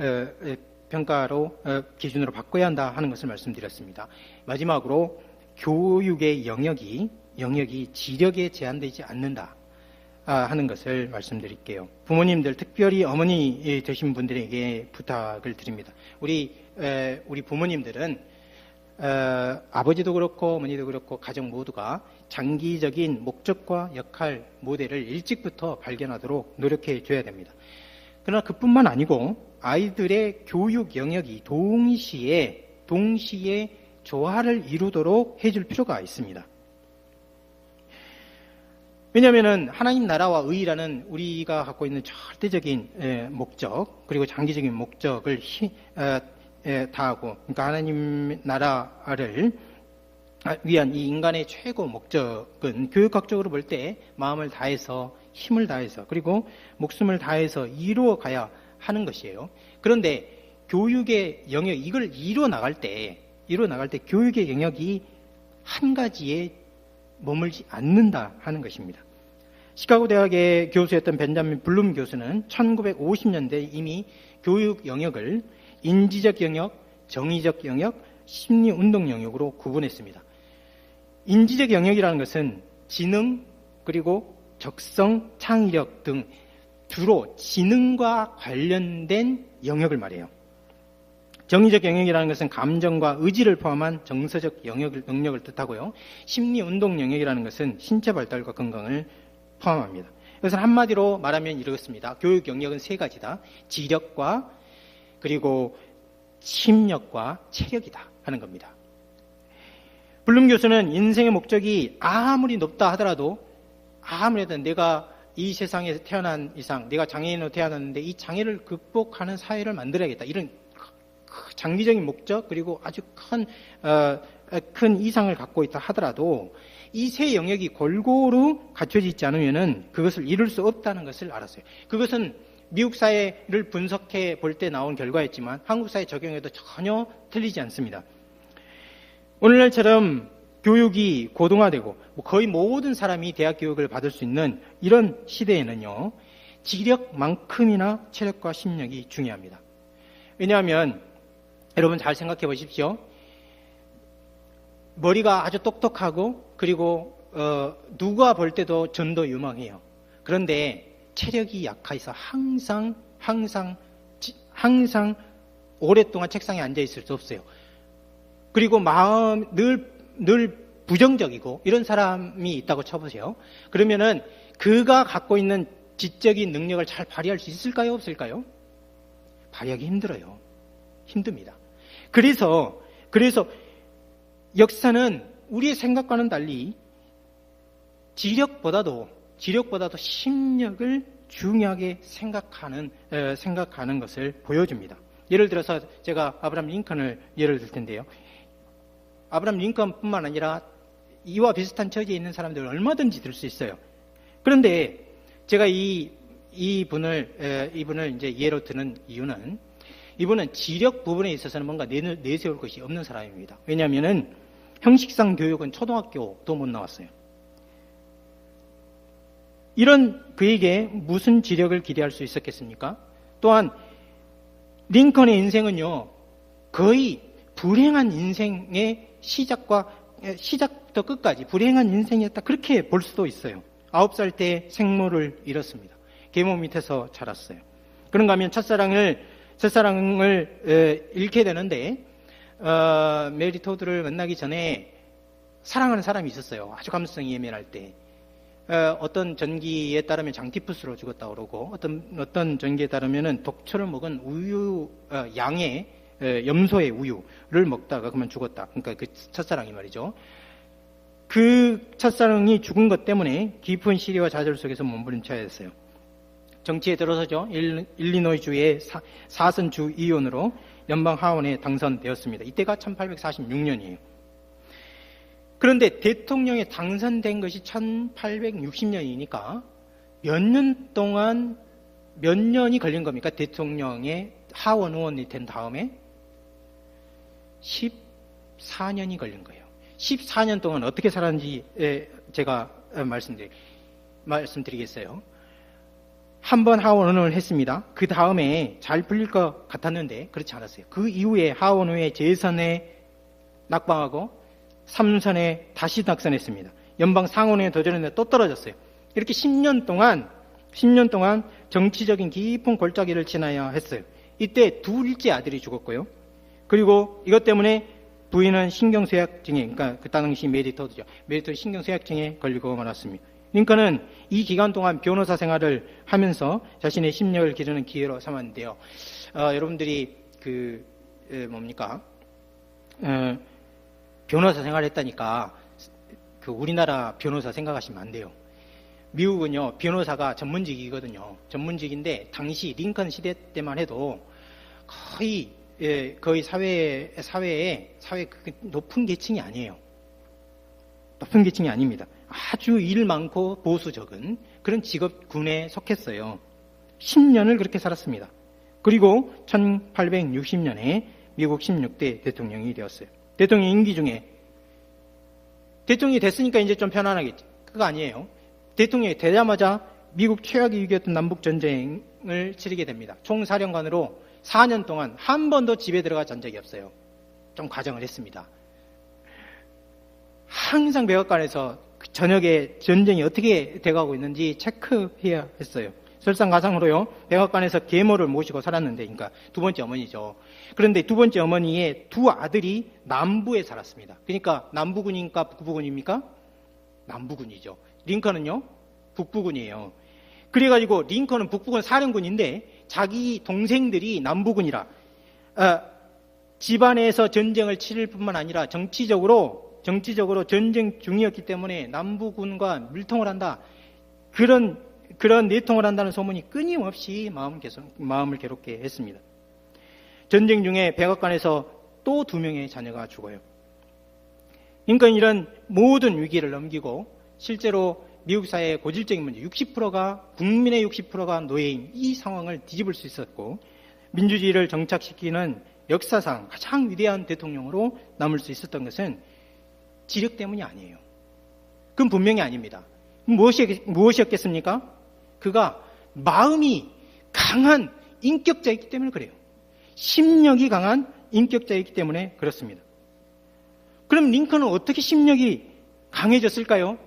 기준으로 바꿔야 한다 하는 것을 말씀드렸습니다. 마지막으로 교육의 영역이 영역이 지력에 제한되지 않는다 하는 것을 말씀드릴게요. 부모님들, 특별히 어머니 되신 분들에게 부탁을 드립니다. 우리 부모님들은 아버지도 그렇고 어머니도 그렇고 가정 모두가 장기적인 목적과 역할, 모델을 일찍부터 발견하도록 노력해 줘야 됩니다. 그러나 그뿐만 아니고 아이들의 교육 영역이 동시에 조화를 이루도록 해줄 필요가 있습니다. 왜냐하면 하나님 나라와 의라는 우리가 갖고 있는 절대적인 목적, 그리고 장기적인 목적을 다하고, 그러니까 하나님 나라를 위한 이 인간의 최고 목적은 교육학적으로 볼 때 마음을 다해서, 힘을 다해서, 그리고 목숨을 다해서 이루어 가야 하는 것이에요. 그런데 교육의 영역, 이걸 이루어 나갈 때 교육의 영역이 한 가지에 머물지 않는다 하는 것입니다. 시카고 대학의 교수였던 벤자민 블룸 교수는 1950년대 이미 교육 영역을 인지적 영역, 정의적 영역, 심리운동 영역으로 구분했습니다. 인지적 영역이라는 것은 지능, 그리고 적성, 창의력 등 주로 지능과 관련된 영역을 말해요. 정의적 영역이라는 것은 감정과 의지를 포함한 정서적 능력을 뜻하고요. 심리운동 영역이라는 것은 신체 발달과 건강을 포함합니다. 이것은 한마디로 말하면 이렇습니다. 교육 영역은 세 가지다. 지력과 그리고 심력과 체력이다 하는 겁니다. 블룸 교수는 인생의 목적이 아무리 높다 하더라도 아무래도 내가 이 세상에 태어난 이상, 내가 장애인으로 태어났는데 이 장애를 극복하는 사회를 만들어야겠다. 이런 장기적인 목적, 그리고 아주 큰 이상을 갖고 있다 하더라도 이 세 영역이 골고루 갖춰져 있지 않으면 그것을 이룰 수 없다는 것을 알았어요. 그것은 미국 사회를 분석해 볼 때 나온 결과였지만 한국 사회 적용해도 전혀 틀리지 않습니다. 오늘날처럼 교육이 고등화되고 거의 모든 사람이 대학 교육을 받을 수 있는 이런 시대에는요, 지력만큼이나 체력과 심력이 중요합니다. 왜냐하면 여러분 잘 생각해 보십시오. 머리가 아주 똑똑하고 그리고 누가 볼 때도 전도유망해요. 그런데 체력이 약해서 항상 오랫동안 책상에 앉아 있을 수 없어요. 그리고 마음 늘 부정적이고 이런 사람이 있다고 쳐보세요. 그러면은 그가 갖고 있는 지적인 능력을 잘 발휘할 수 있을까요? 없을까요? 발휘하기 힘들어요. 힘듭니다. 그래서 역사는 우리의 생각과는 달리 지력보다도 심력을 중요하게 생각하는 것을 보여줍니다. 예를 들어서 제가 아브라함 링컨을 예를 들 텐데요. 아브라함 링컨뿐만 아니라 이와 비슷한 처지에 있는 사람들은 얼마든지 들 수 있어요. 그런데 제가 이분을 이제 예로 드는 이유는 이분은 지력 부분에 있어서는 뭔가 내세울 것이 없는 사람입니다. 왜냐하면은 형식상 교육은 초등학교도 못 나왔어요. 이런 그에게 무슨 지력을 기대할 수 있었겠습니까? 또한 링컨의 인생은요, 거의 불행한 인생의 시작부터 끝까지 불행한 인생이었다, 그렇게 볼 수도 있어요. 9살 때 생모를 잃었습니다. 계모 밑에서 자랐어요. 그런가 하면 첫사랑을 잃게 되는데 메리 토드를 만나기 전에 사랑하는 사람이 있었어요. 아주 감수성이 예민할 때. 어떤 전기에 따르면 장티푸스로 죽었다 그러고 어떤 전기에 따르면 독초를 먹은 우유 양의 염소의 우유를 먹다가 그만 죽었다. 그러니까 그 첫사랑이 말이죠. 그 첫사랑이 죽은 것 때문에 깊은 시리와 좌절 속에서 몸부림쳐야 했어요. 정치에 들어서죠. 일리노이주의 사선 주의원으로 연방 하원에 당선되었습니다. 이때가 1846년이에요. 그런데 대통령에 당선된 것이 1860년이니까 몇 년이 걸린 겁니까? 대통령의 하원 의원이 된 다음에 14년이 걸린 거예요. 14년 동안 어떻게 살았는지 제가 말씀드리겠어요. 한 번 하원 의원을 했습니다. 그 다음에 잘 풀릴 것 같았는데 그렇지 않았어요. 그 이후에 하원의회 재선에 낙방하고 3선에 다시 낙선했습니다. 연방 상원에 도전했는데 또 떨어졌어요. 이렇게 10년 동안 정치적인 깊은 골짜기를 지나야 했어요. 이때 둘째 아들이 죽었고요. 그리고 이것 때문에 부인은 신경쇠약증에, 그러니까 그 당시 메리터드죠. 메리터드 신경쇠약증에 걸리고 말았습니다. 링컨은 이 기간 동안 변호사 생활을 하면서 자신의 심력을 기르는 기회로 삼았는데요. 여러분들이 변호사 생활을 했다니까 우리나라 변호사 생각하시면 안 돼요. 미국은요, 변호사가 전문직이거든요. 전문직인데 당시 링컨 시대 때만 해도 거의 사회의 높은 계층이 아니에요. 높은 계층이 아닙니다. 아주 일 많고 보수 적은 그런 직업군에 속했어요. 10년을 그렇게 살았습니다. 그리고 1860년에 미국 16대 대통령이 되었어요. 대통령 임기 중에 대통령이 됐으니까 이제 좀 편안하겠지. 그거 아니에요. 대통령이 되자마자 미국 최악의 위기였던 남북전쟁을 치르게 됩니다. 총사령관으로 4년 동안 한 번도 집에 들어가 잔 적이 없어요. 좀 과정을 했습니다. 항상 백악관에서 저녁에 전쟁이 어떻게 돼가고 있는지 체크해야 했어요. 설상가상으로요, 백악관에서 계모를 모시고 살았는데, 그러니까 두 번째 어머니죠. 그런데 두 번째 어머니의 두 아들이 남부에 살았습니다. 그러니까 남부군입니까? 북부군입니까? 남부군이죠. 링컨은요, 북부군이에요. 그래가지고 링컨은 북부군 사령군인데 자기 동생들이 남부군이라 집안에서 전쟁을 치를 뿐만 아니라 정치적으로 전쟁 중이었기 때문에 남부군과 밀통을 한다. 그런 내통을 한다는 소문이 끊임없이 마음을 괴롭게 했습니다. 전쟁 중에 백악관에서 또 2명의 자녀가 죽어요. 그러니까 이런 모든 위기를 넘기고 실제로 미국 사회의 고질적인 문제, 국민의 60%가 노예인 이 상황을 뒤집을 수 있었고 민주주의를 정착시키는 역사상 가장 위대한 대통령으로 남을 수 있었던 것은 지력 때문이 아니에요. 그건 분명히 아닙니다. 무엇이었겠습니까? 그가 마음이 강한 인격자이기 때문에 그래요. 심력이 강한 인격자이기 때문에 그렇습니다. 그럼 링컨은 어떻게 심력이 강해졌을까요?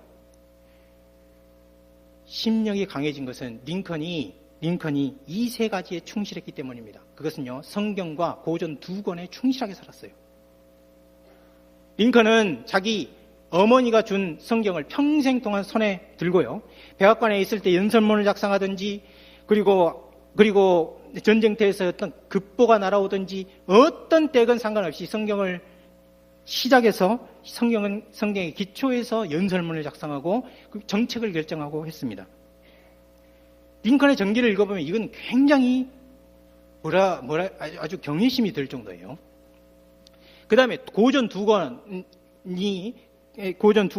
심력이 강해진 것은 링컨이 이 세 가지에 충실했기 때문입니다. 그것은요, 성경과 고전 2권에 충실하게 살았어요. 링컨은 자기 어머니가 준 성경을 평생 동안 손에 들고요, 백악관에 있을 때 연설문을 작성하든지 그리고 전쟁터에서 어떤 급보가 날아오든지 어떤 때건 상관없이 성경을 시작해서 성경의 기초에서 연설문을 작성하고 그 정책을 결정하고 했습니다. 링컨의 전기를 읽어보면 이건 굉장히 아주 경외심이 들 정도예요. 그 다음에 고전 두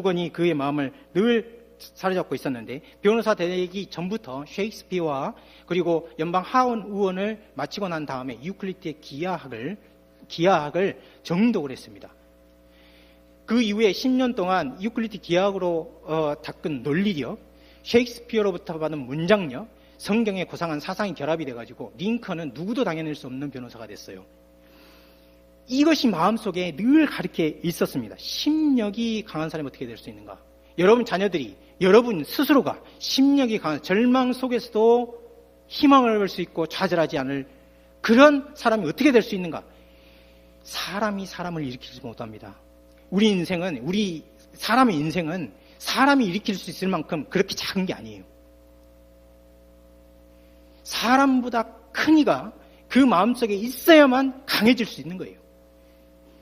권이 그의 마음을 늘 사로잡고 있었는데, 변호사 되기 전부터 셰익스피어와 그리고 연방 하원 의원을 마치고 난 다음에 유클리드의 기하학을 정독을 했습니다. 그 이후에 10년 동안 유클리드 기하학으로 닦은 논리력, 셰익스피어로부터 받은 문장력, 성경에 고상한 사상이 결합이 돼가지고 링컨은 누구도 당해낼 수 없는 변호사가 됐어요. 이것이 마음속에 늘 가르쳐 있었습니다. 심력이 강한 사람이 어떻게 될 수 있는가? 여러분 자녀들이, 여러분 스스로가 심력이 강한, 절망 속에서도 희망을 얻을 수 있고 좌절하지 않을 그런 사람이 어떻게 될 수 있는가? 사람이 사람을 일으키지 못합니다. 우리 사람의 인생은 사람이 일으킬 수 있을 만큼 그렇게 작은 게 아니에요. 사람보다 큰 이가 그 마음속에 있어야만 강해질 수 있는 거예요.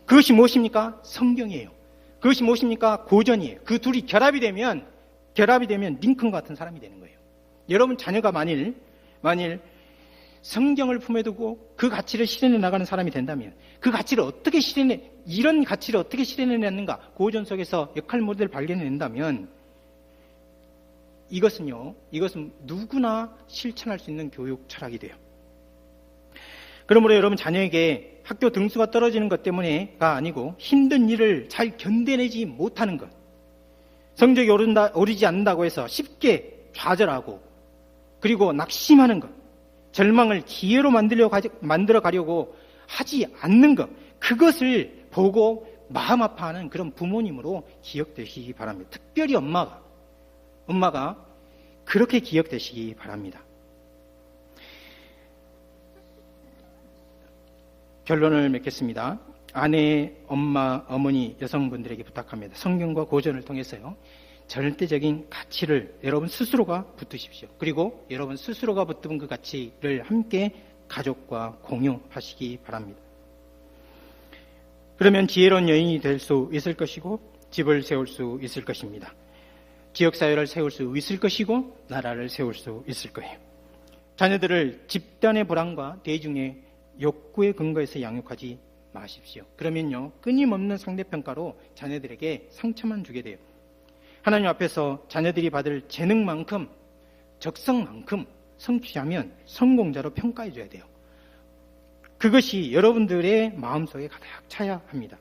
그것이 무엇입니까? 성경이에요. 그것이 무엇입니까? 고전이에요. 그 둘이 결합이 되면 링컨 같은 사람이 되는 거예요. 여러분 자녀가 만일 성경을 품에 두고 그 가치를 실현해 나가는 사람이 된다면, 이런 가치를 어떻게 실현해냈는가, 고전 속에서 역할 모델을 발견해낸다면, 이것은 누구나 실천할 수 있는 교육 철학이 돼요. 그러므로 여러분 자녀에게 학교 등수가 떨어지는 것 때문에가 아니고 힘든 일을 잘 견뎌내지 못하는 것, 성적이 오르지 않는다고 해서 쉽게 좌절하고 그리고 낙심하는 것, 절망을 기회로 만들어 가려고 하지 않는 것, 그것을 보고 마음 아파하는 그런 부모님으로 기억되시기 바랍니다. 특별히 엄마가 그렇게 기억되시기 바랍니다. 결론을 맺겠습니다. 아내, 엄마, 어머니, 여성분들에게 부탁합니다. 성경과 고전을 통해서요, 절대적인 가치를 여러분 스스로가 붙드십시오. 그리고 여러분 스스로가 붙든 그 가치를 함께 가족과 공유하시기 바랍니다. 그러면 지혜로운 여인이 될 수 있을 것이고 집을 세울 수 있을 것입니다. 지역사회를 세울 수 있을 것이고 나라를 세울 수 있을 거예요. 자녀들을 집단의 불안과 대중의 욕구의 근거에서 양육하지 마십시오. 그러면요, 끊임없는 상대평가로 자녀들에게 상처만 주게 돼요. 하나님 앞에서 자녀들이 받을 재능만큼, 적성만큼 성취하면 성공자로 평가해 줘야 돼요. 그것이 여러분들의 마음속에 가득 차야 합니다.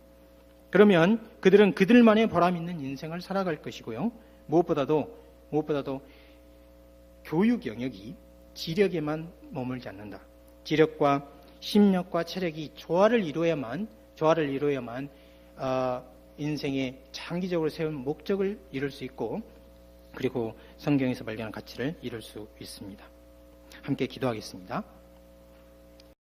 그러면 그들은 그들만의 보람 있는 인생을 살아갈 것이고요. 무엇보다도 교육 영역이 지력에만 머물지 않는다. 지력과 심력과 체력이 조화를 이루어야만 인생의 장기적으로 세운 목적을 이룰 수 있고, 그리고 성경에서 발견한 가치를 이룰 수 있습니다. 함께 기도하겠습니다.